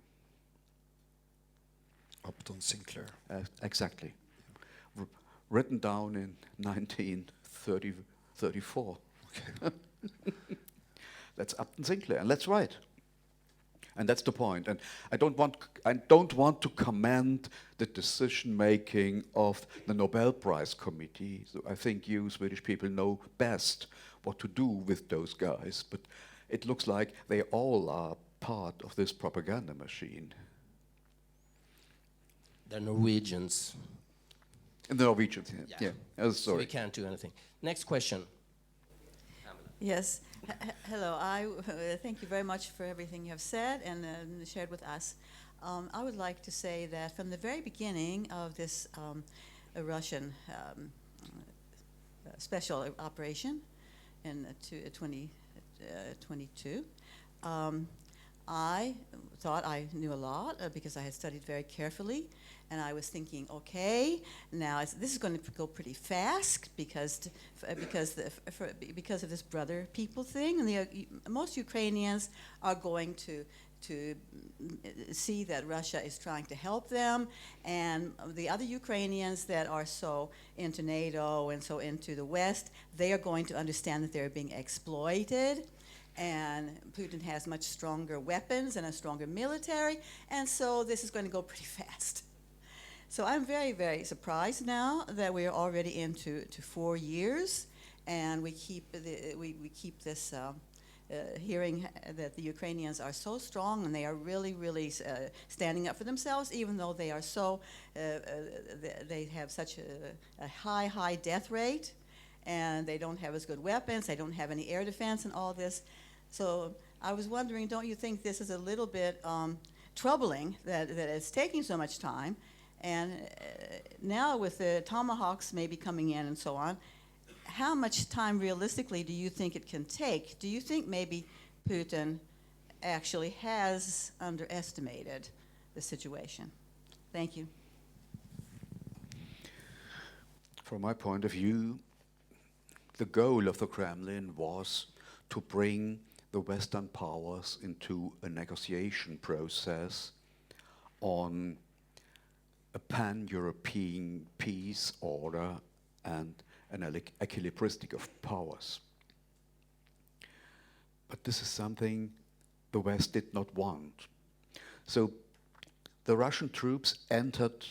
Upton Sinclair. Exactly. Written down in 1934. Okay. That's Upton Sinclair, and that's right. And that's the point. And I don't want to commend the decision-making of the Nobel Prize Committee. So I think you Swedish people know best what to do with those guys. But it looks like they all are part of this propaganda machine. The Norwegians. And the Norwegians, yeah. So Sorry. we can't do anything. Next question. Yes. Hello. I thank you very much for everything you have said and shared with us. I would like to say that from the very beginning of this Russian special operation in 2022, I thought I knew a lot because I had studied very carefully, and I was thinking, okay, now this is going to go pretty fast because of this brother people thing, and most Ukrainians are going to see that Russia is trying to help them, and the other Ukrainians that are so into NATO and so into the West, they are going to understand that they're being exploited. And Putin has much stronger weapons and a stronger military, and so this is going to go pretty fast. So I'm very, very surprised now that we are already into 4 years, and we keep this hearing that the Ukrainians are so strong and they are really, really standing up for themselves, even though they are so they have such a high death rate. And they don't have as good weapons, they don't have any air defense and all this. So I was wondering, don't you think this is a little bit troubling that it's taking so much time? And now with the tomahawks maybe coming in and so on, how much time realistically do you think it can take? Do you think maybe Putin actually has underestimated the situation. Thank you. From my point of view, the goal of the Kremlin was to bring the Western powers into a negotiation process on a pan-European peace order and an equilibristic of powers. But this is something the West did not want. So the Russian troops entered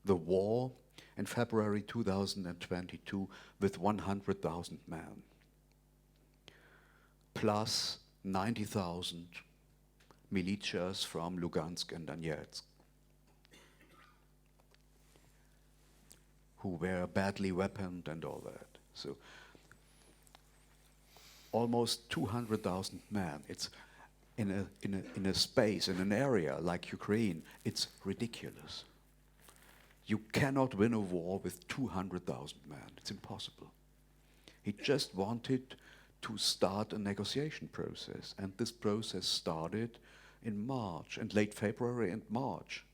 the war in February 2022 with 100,000 men, plus 90,000 militias from Lugansk and Donetsk, who were badly weaponed and all that. So almost 200,000 men. It's in a space, in an area like Ukraine, it's ridiculous. You cannot win a war with 200,000 men. It's impossible. He just wanted to start a negotiation process, and this process started in March, and late February and March,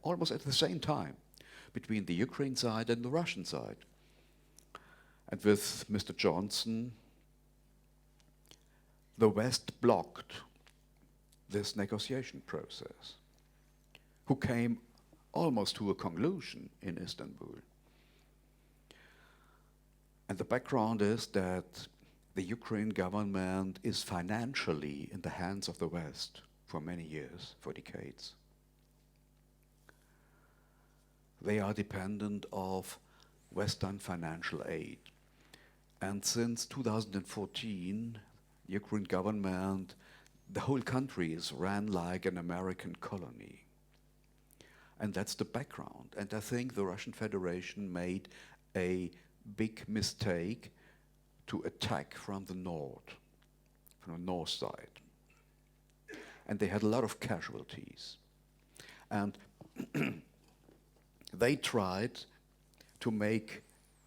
almost at the same time, between the Ukraine side and the Russian side. And with Mr. Johnson, the West blocked this negotiation process, who came almost to a conclusion in Istanbul. And the background is that the Ukraine government is financially in the hands of the West for many years, for decades. They are dependent of Western financial aid. And since 2014, the Ukraine government, the whole country is ran like an American colony. And that's the background. And I think the Russian Federation made a big mistake to attack from the north side. And they had a lot of casualties. And they tried to make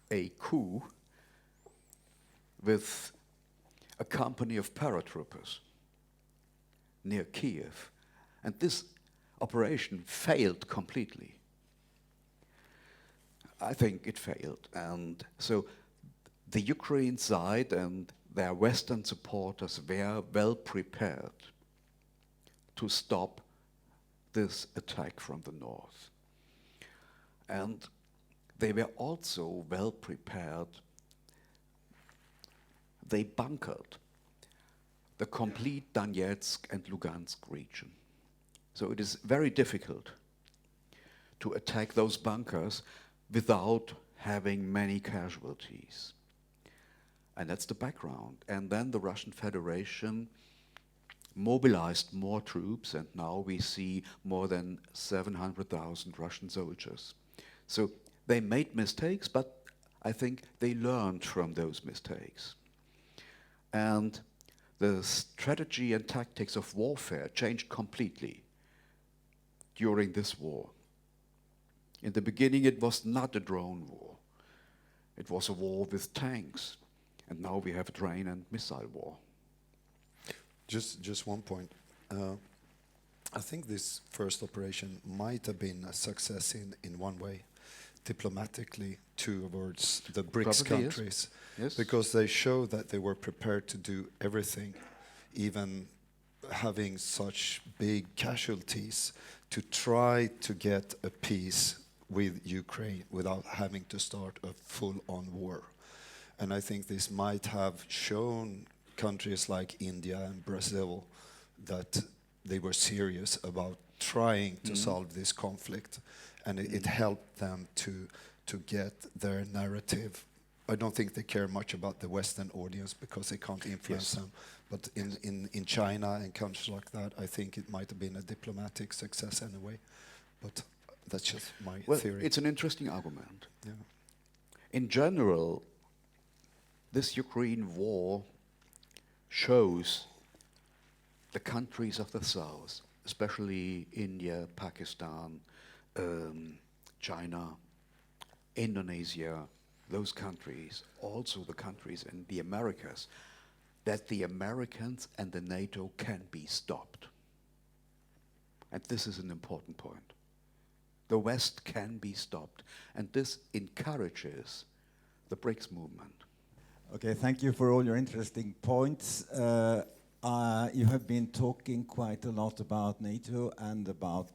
a coup with a company of paratroopers near Kiev. And this operation failed completely. I think it failed. And so the Ukraine side and their Western supporters were well prepared to stop this attack from the north. And they were also well prepared. They bunkered the complete Donetsk and Lugansk region. So it is very difficult to attack those bunkers without having many casualties. And that's the background. And then the Russian Federation mobilized more troops, and now we see more than 700,000 Russian soldiers. So they made mistakes, but I think they learned from those mistakes. And the strategy and tactics of warfare changed completely during this war. In the beginning, it was not a drone war. It was a war with tanks. And now we have a train and missile war. Just one point. I think this first operation might have been a success in one way, diplomatically towards the BRICS Probably, countries, yes. because they show that they were prepared to do everything, even having such big casualties, to try to get a peace with Ukraine without having to start a full-on war. And I think this might have shown countries like India and Brazil that they were serious about trying to solve this conflict, and it helped them to get their narrative. I don't think they care much about the Western audience because they can't influence them. But in China and countries like that, I think it might have been a diplomatic success anyway. But that's just my theory. It's an interesting argument. Yeah. In general, this Ukraine war shows the countries of the South, especially India, Pakistan, China, Indonesia, those countries, also the countries in the Americas, that the Americans and the NATO can be stopped. And this is an important point. The West can be stopped, and this encourages the BRICS movement. Okay, thank you for all your interesting points. You have been talking quite a lot about NATO and about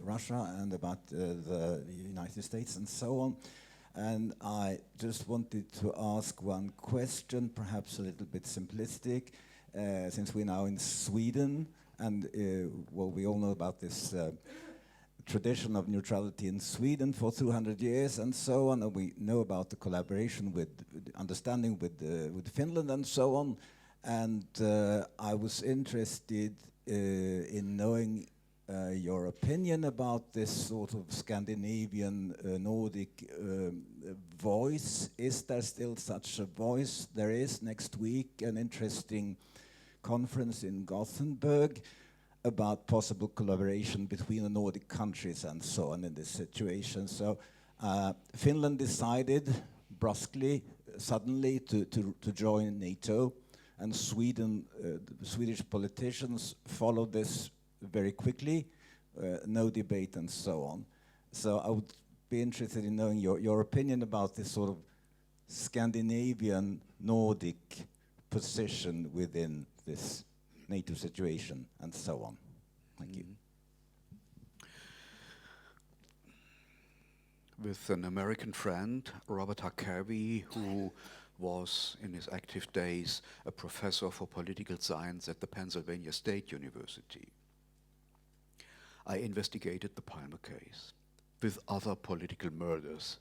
Russia and about the United States and so on. And I just wanted to ask one question, perhaps a little bit simplistic, since we're now in Sweden, and well, we all know about this tradition of neutrality in Sweden for 200 years and so on, and we know about the collaboration with, understanding with Finland and so on. And I was interested in knowing your opinion about this sort of Scandinavian Nordic voice. Is there still such a voice? There is next week an interesting conference in Gothenburg about possible collaboration between the Nordic countries and so on in this situation. So Finland decided brusquely, suddenly to join NATO, and Sweden, the Swedish politicians followed this very quickly, no debate and so on. So I would be interested in knowing your opinion about this sort of Scandinavian Nordic position within this NATO situation and so on. Thank you. With an American friend, Robert Harkavy, who was in his active days a professor for political science at the Pennsylvania State University, I investigated the Palmer case with other political murders.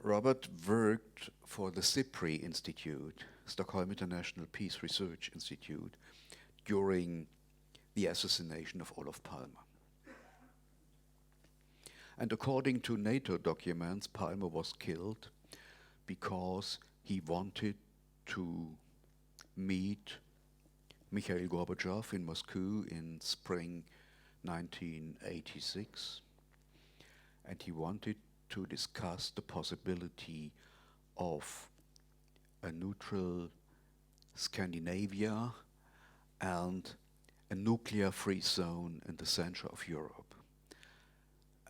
Robert worked for the SIPRI Institute, Stockholm International Peace Research Institute, during the assassination of Olof Palme. And according to NATO documents, Palme was killed because he wanted to meet Mikhail Gorbachev in Moscow in spring 1986, and he wanted to discuss the possibility of a neutral Scandinavia and a nuclear-free zone in the center of Europe.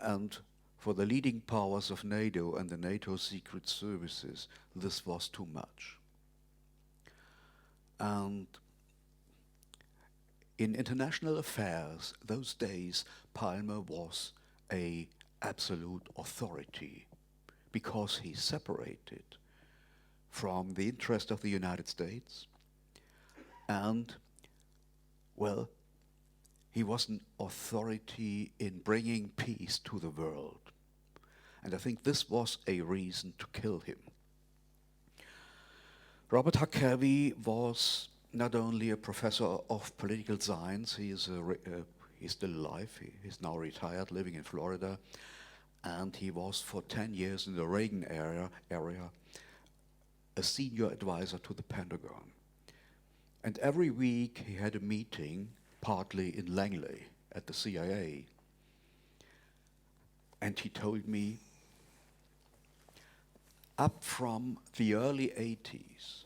And for the leading powers of NATO and the NATO secret services, this was too much. And in international affairs, those days, Palme was an absolute authority because he separated from the interest of the United States and, well, he was an authority in bringing peace to the world. And I think this was a reason to kill him. Robert Harkavy was not only a professor of political science, he's still alive, he's now retired, living in Florida, and he was for 10 years in the Reagan area a senior advisor to the Pentagon. And every week he had a meeting, partly in Langley at the CIA. And he told me, up from the early 80s,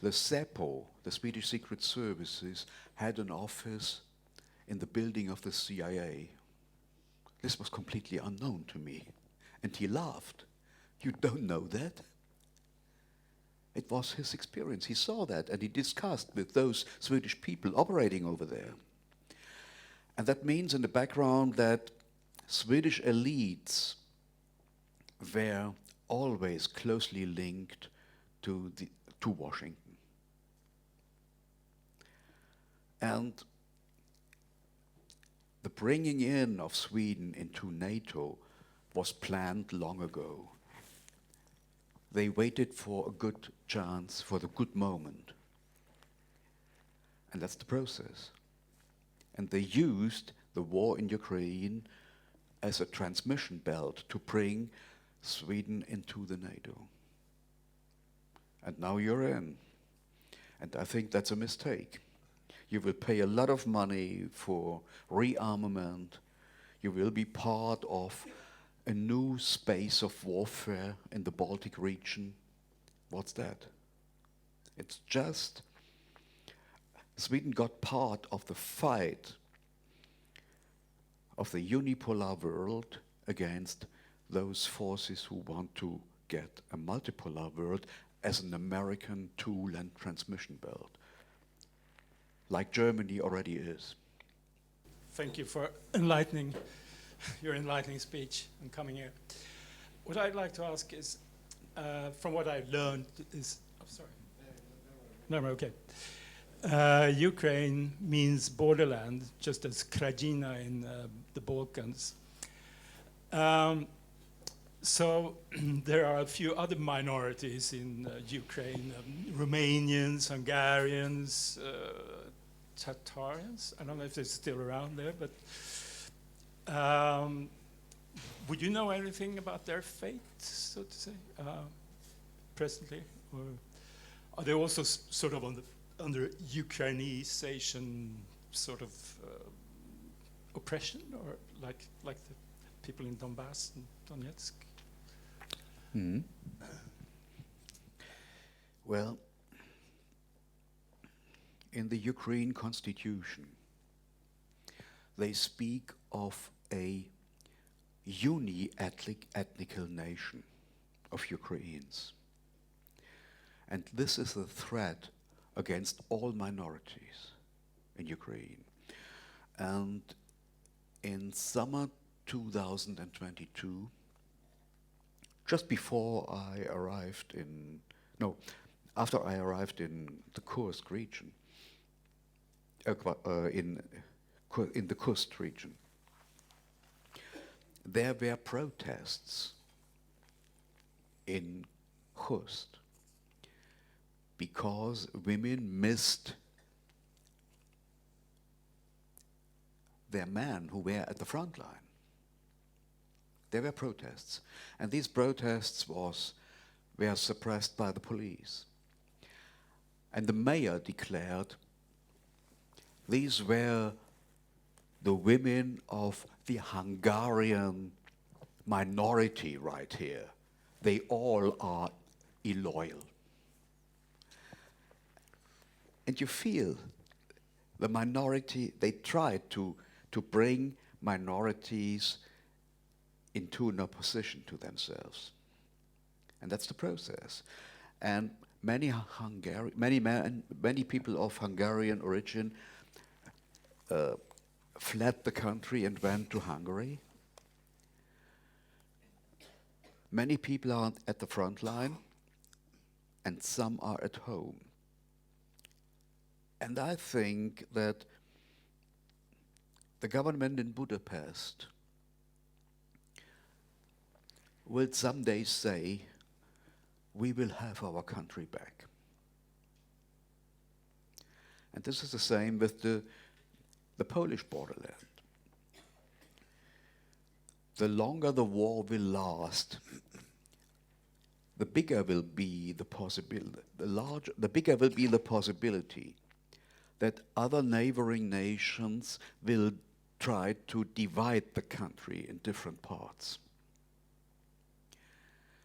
the SEPO, the Swedish Secret Services, had an office in the building of the CIA. This was completely unknown to me. And he laughed. You don't know that? It was his experience. He saw that and he discussed with those Swedish people operating over there. And that means in the background that Swedish elites were always closely linked to Washington. And the bringing in of Sweden into NATO was planned long ago. They waited for a good chance, for the good moment. And that's the process. And they used the war in Ukraine as a transmission belt to bring Sweden into the NATO. And now you're in. And I think that's a mistake. You will pay a lot of money for rearmament. You will be part of a new space of warfare in the Baltic region. What's that? It's just Sweden got part of the fight of the unipolar world against those forces who want to get a multipolar world as an American tool and transmission belt, like Germany already is. Thank you for enlightening your enlightening speech and coming here. What I'd like to ask is, from what I've learned is, oh, sorry. No, okay. Ukraine means borderland, just as Krajina in the Balkans. So there are a few other minorities in Ukraine, Romanians, Hungarians, Tatarians. I don't know if they're still around there, but would you know anything about their fate, so to say, presently? Or are they also sort of under Ukrainization sort of oppression, or like the people in Donbass and Donetsk? Mm. Well, in the Ukraine constitution, they speak of a ethnical nation of Ukrainians. And this is a threat against all minorities in Ukraine. And in summer 2022, just before I arrived after I arrived in the Kursk region, in the Kust region, there were protests in Kust because women missed their men who were at the front line. There were protests, and these protests were suppressed by the police. And the mayor declared these were the women of the Hungarian minority right here. They all are illoyal. And you feel the minority, they tried to bring minorities into an opposition to themselves. And that's the process. And many people of Hungarian origin fled the country and went to Hungary. Many people are at the front line, and some are at home. And I think that the government in Budapest will someday say, we will have our country back. And this is the same with the Polish borderland. The longer the war will last, the bigger will be the possibility, the bigger will be the possibility that other neighboring nations will try to divide the country in different parts.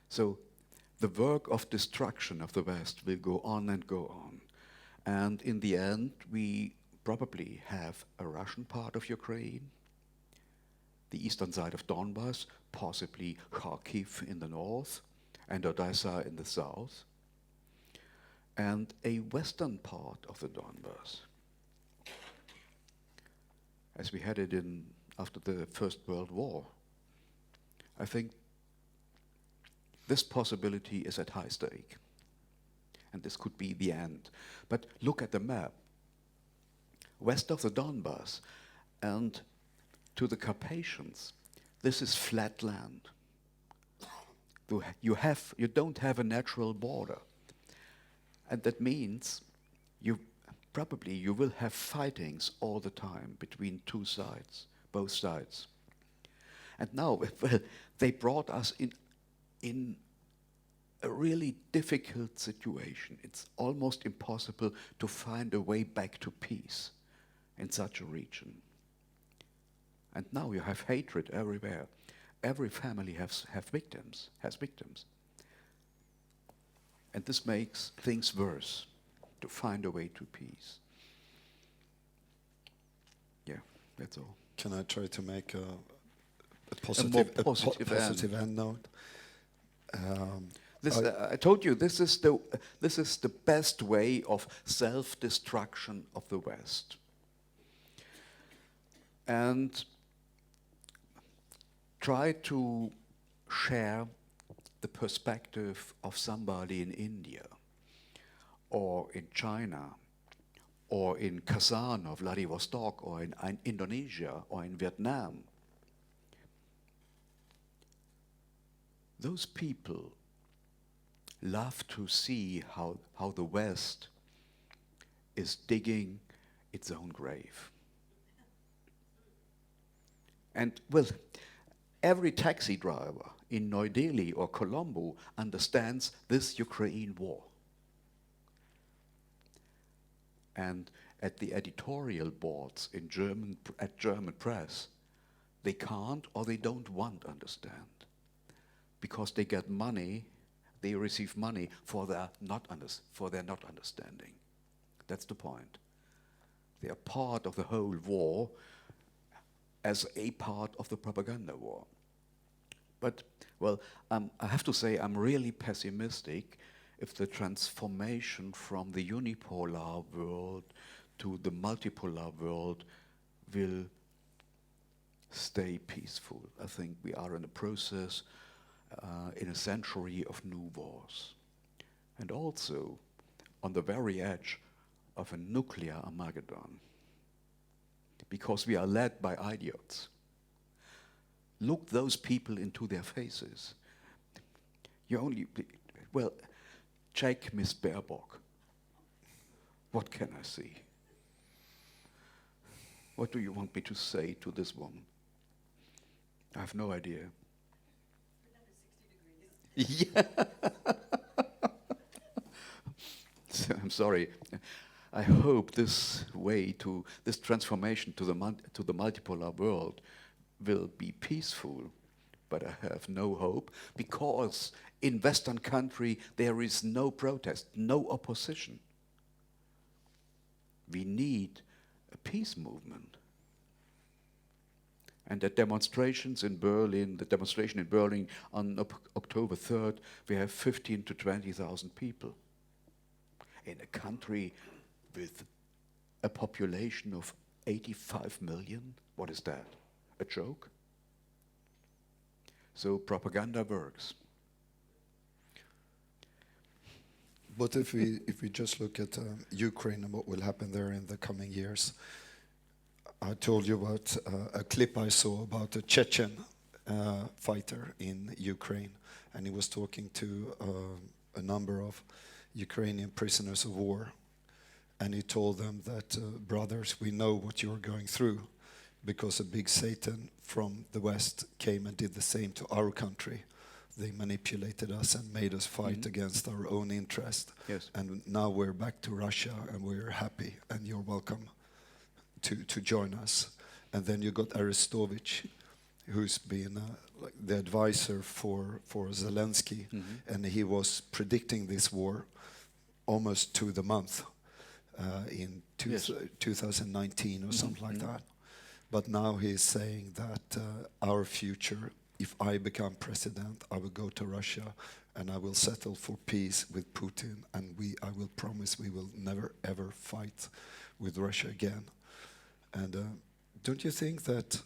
So the work of destruction of the West will go on and go on. And in the end, we probably have a Russian part of Ukraine, the eastern side of Donbass, possibly Kharkiv in the north, and Odessa in the south, and a western part of the Donbass, as we had it after the First World War. I think this possibility is at high stake, and this could be the end. But look at the map. West of the Donbass and to the Carpathians, this is flat land. You don't have a natural border. And that means you will have fightings all the time between two sides, both sides. And now, well, they brought us in a really difficult situation. It's almost impossible to find a way back to peace in such a region. And now you have hatred everywhere. Every family has victims. And this makes things worse, to find a way to peace. Yeah, that's all. Can I try to make a more positive, positive end note? I told you this is the best way of self-destruction of the West. And try to share the perspective of somebody in India, or in China, or in Kazan or Vladivostok, or in Indonesia, or in Vietnam. Those people love to see how the West is digging its own grave. And well, every taxi driver in New Delhi or Colombo understands this Ukraine war. And at the editorial boards in German press, they can't or they don't want to understand, because they get money, they receive money for their not understanding. That's the point. They are part of the whole war as a part of the propaganda war. But, well, I have to say I'm really pessimistic if the transformation from the unipolar world to the multipolar world will stay peaceful. I think we are in a process in a century of new wars. And also on the very edge of a nuclear Armageddon. Because we are led by idiots. Look those people into their faces. Check Miss Baerbock. What can I see? What do you want me to say to this woman? I have no idea. Yeah. So, I'm sorry. I hope this transformation to the multipolar world will be peaceful, but I have no hope, because in Western country there is no protest, no opposition. We need a peace movement. And the demonstration in Berlin on October 3rd, we have 15 to 20,000 people. In a country with a population of 85 million, what is that? A joke? So propaganda works. But if we just look at Ukraine and what will happen there in the coming years, I told you about a clip I saw about a Chechen fighter in Ukraine, and he was talking to a number of Ukrainian prisoners of war, and he told them that, brothers, we know what you're going through, because a big Satan from the West came and did the same to our country. They manipulated us and made us fight against our own interest. Yes. And now we're back to Russia and we're happy, and you're welcome to join us. And then you got Arestovich, who's been like the advisor for Zelensky, and he was predicting this war almost to the month in 2019 or something like that. But now he's saying that our future, if I become president, I will go to Russia and I will settle for peace with Putin, and I will promise we will never ever fight with Russia again. And don't you think that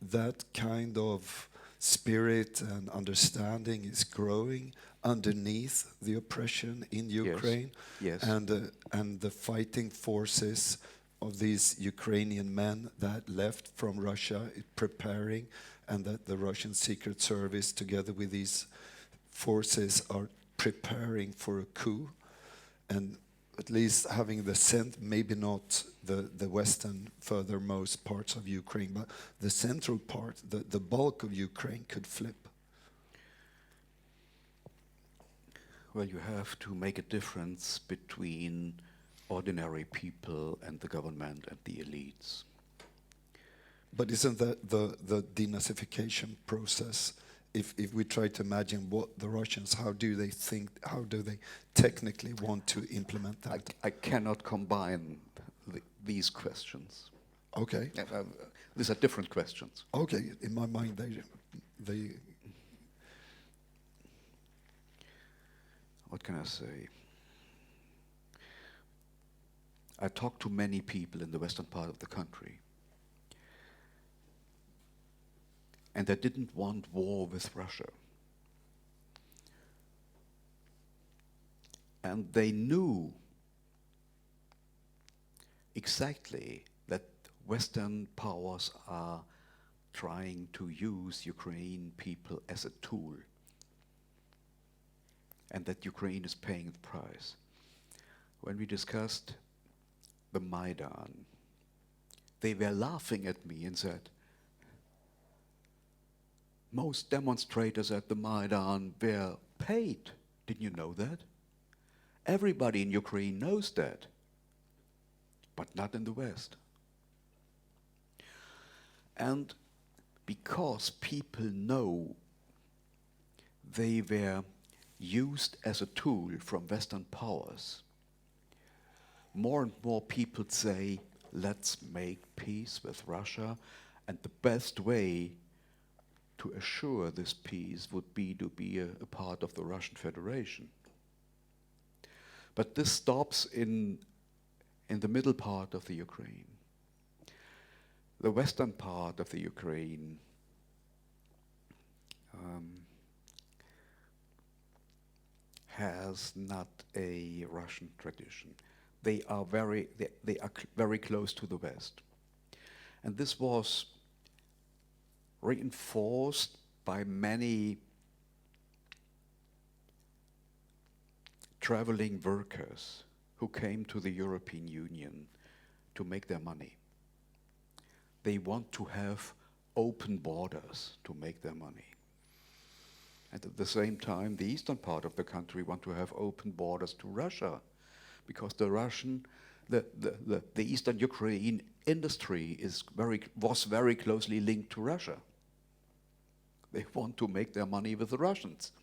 that kind of spirit and understanding is growing underneath the oppression in Ukraine? Yes. And the fighting forces of these Ukrainian men that left from Russia preparing, and that the Russian Secret Service together with these forces are preparing for a coup, and at least having the maybe not the western furthermost parts of Ukraine, but the central part, the bulk of Ukraine could flip. Well, you have to make a difference between ordinary people and the government and the elites. But isn't that the denazification process if we try to imagine what the Russians, how do they technically want to implement that? I cannot combine these questions. Okay. These are different questions. Okay, in my mind, they. What can I say? I talked to many people in the western part of the country, and they didn't want war with Russia. And they knew exactly that Western powers are trying to use Ukrainian people as a tool, and that Ukraine is paying the price. When we discussed the Maidan, they were laughing at me and said, most demonstrators at the Maidan were paid. Didn't you know that? Everybody in Ukraine knows that, but not in the West. And because people know they were used as a tool from Western powers, more and more people say, let's make peace with Russia, and the best way to assure this peace would be to be a part of the Russian Federation. But this stops in the middle part of the Ukraine. The western part of the Ukraine has not a Russian tradition. They are very close to the West. And this was reinforced by many traveling workers who came to the European Union to make their money. They want to have open borders to make their money. And at the same time, the eastern part of the country want to have open borders to Russia, because the eastern Ukraine industry was very closely linked to Russia. They want to make their money with the Russians.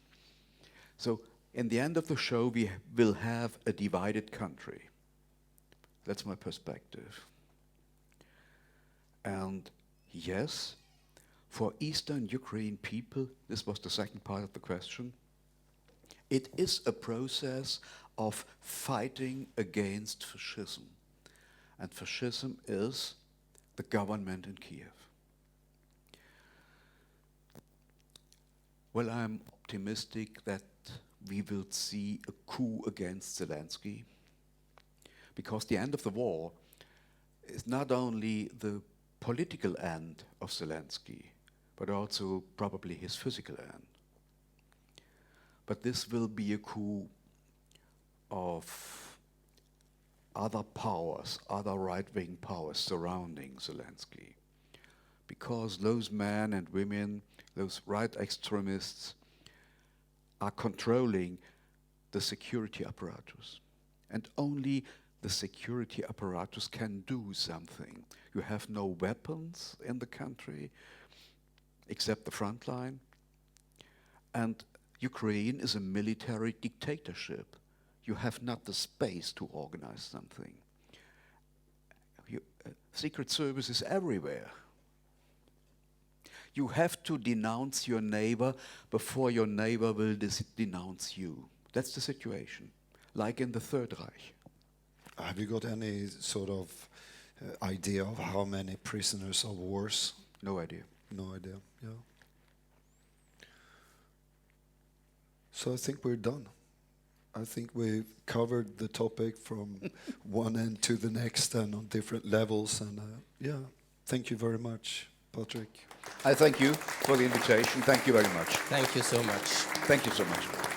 So in the end of the show, we will have a divided country. That's my perspective. And yes, for Eastern Ukraine people, this was the second part of the question, it is a process of fighting against fascism. And fascism is the government in Kiev. Well, I'm optimistic that we will see a coup against Zelensky, because the end of the war is not only the political end of Zelensky, but also probably his physical end. But this will be a coup of other powers, other right-wing powers surrounding Zelensky, because those men and women, those right extremists, are controlling the security apparatus. And only the security apparatus can do something. You have no weapons in the country, except the front line. And Ukraine is a military dictatorship. You have not the space to organize something. Secret service is everywhere. You have to denounce your neighbor before your neighbor will denounce you. That's the situation, like in the Third Reich. Have you got any sort of idea of how many prisoners of wars? No idea. No idea, yeah. So I think we're done. I think we've covered the topic from one end to the next and on different levels. And yeah, thank you very much, Patrik. I thank you for the invitation. Thank you very much. Thank you so much. Thank you so much.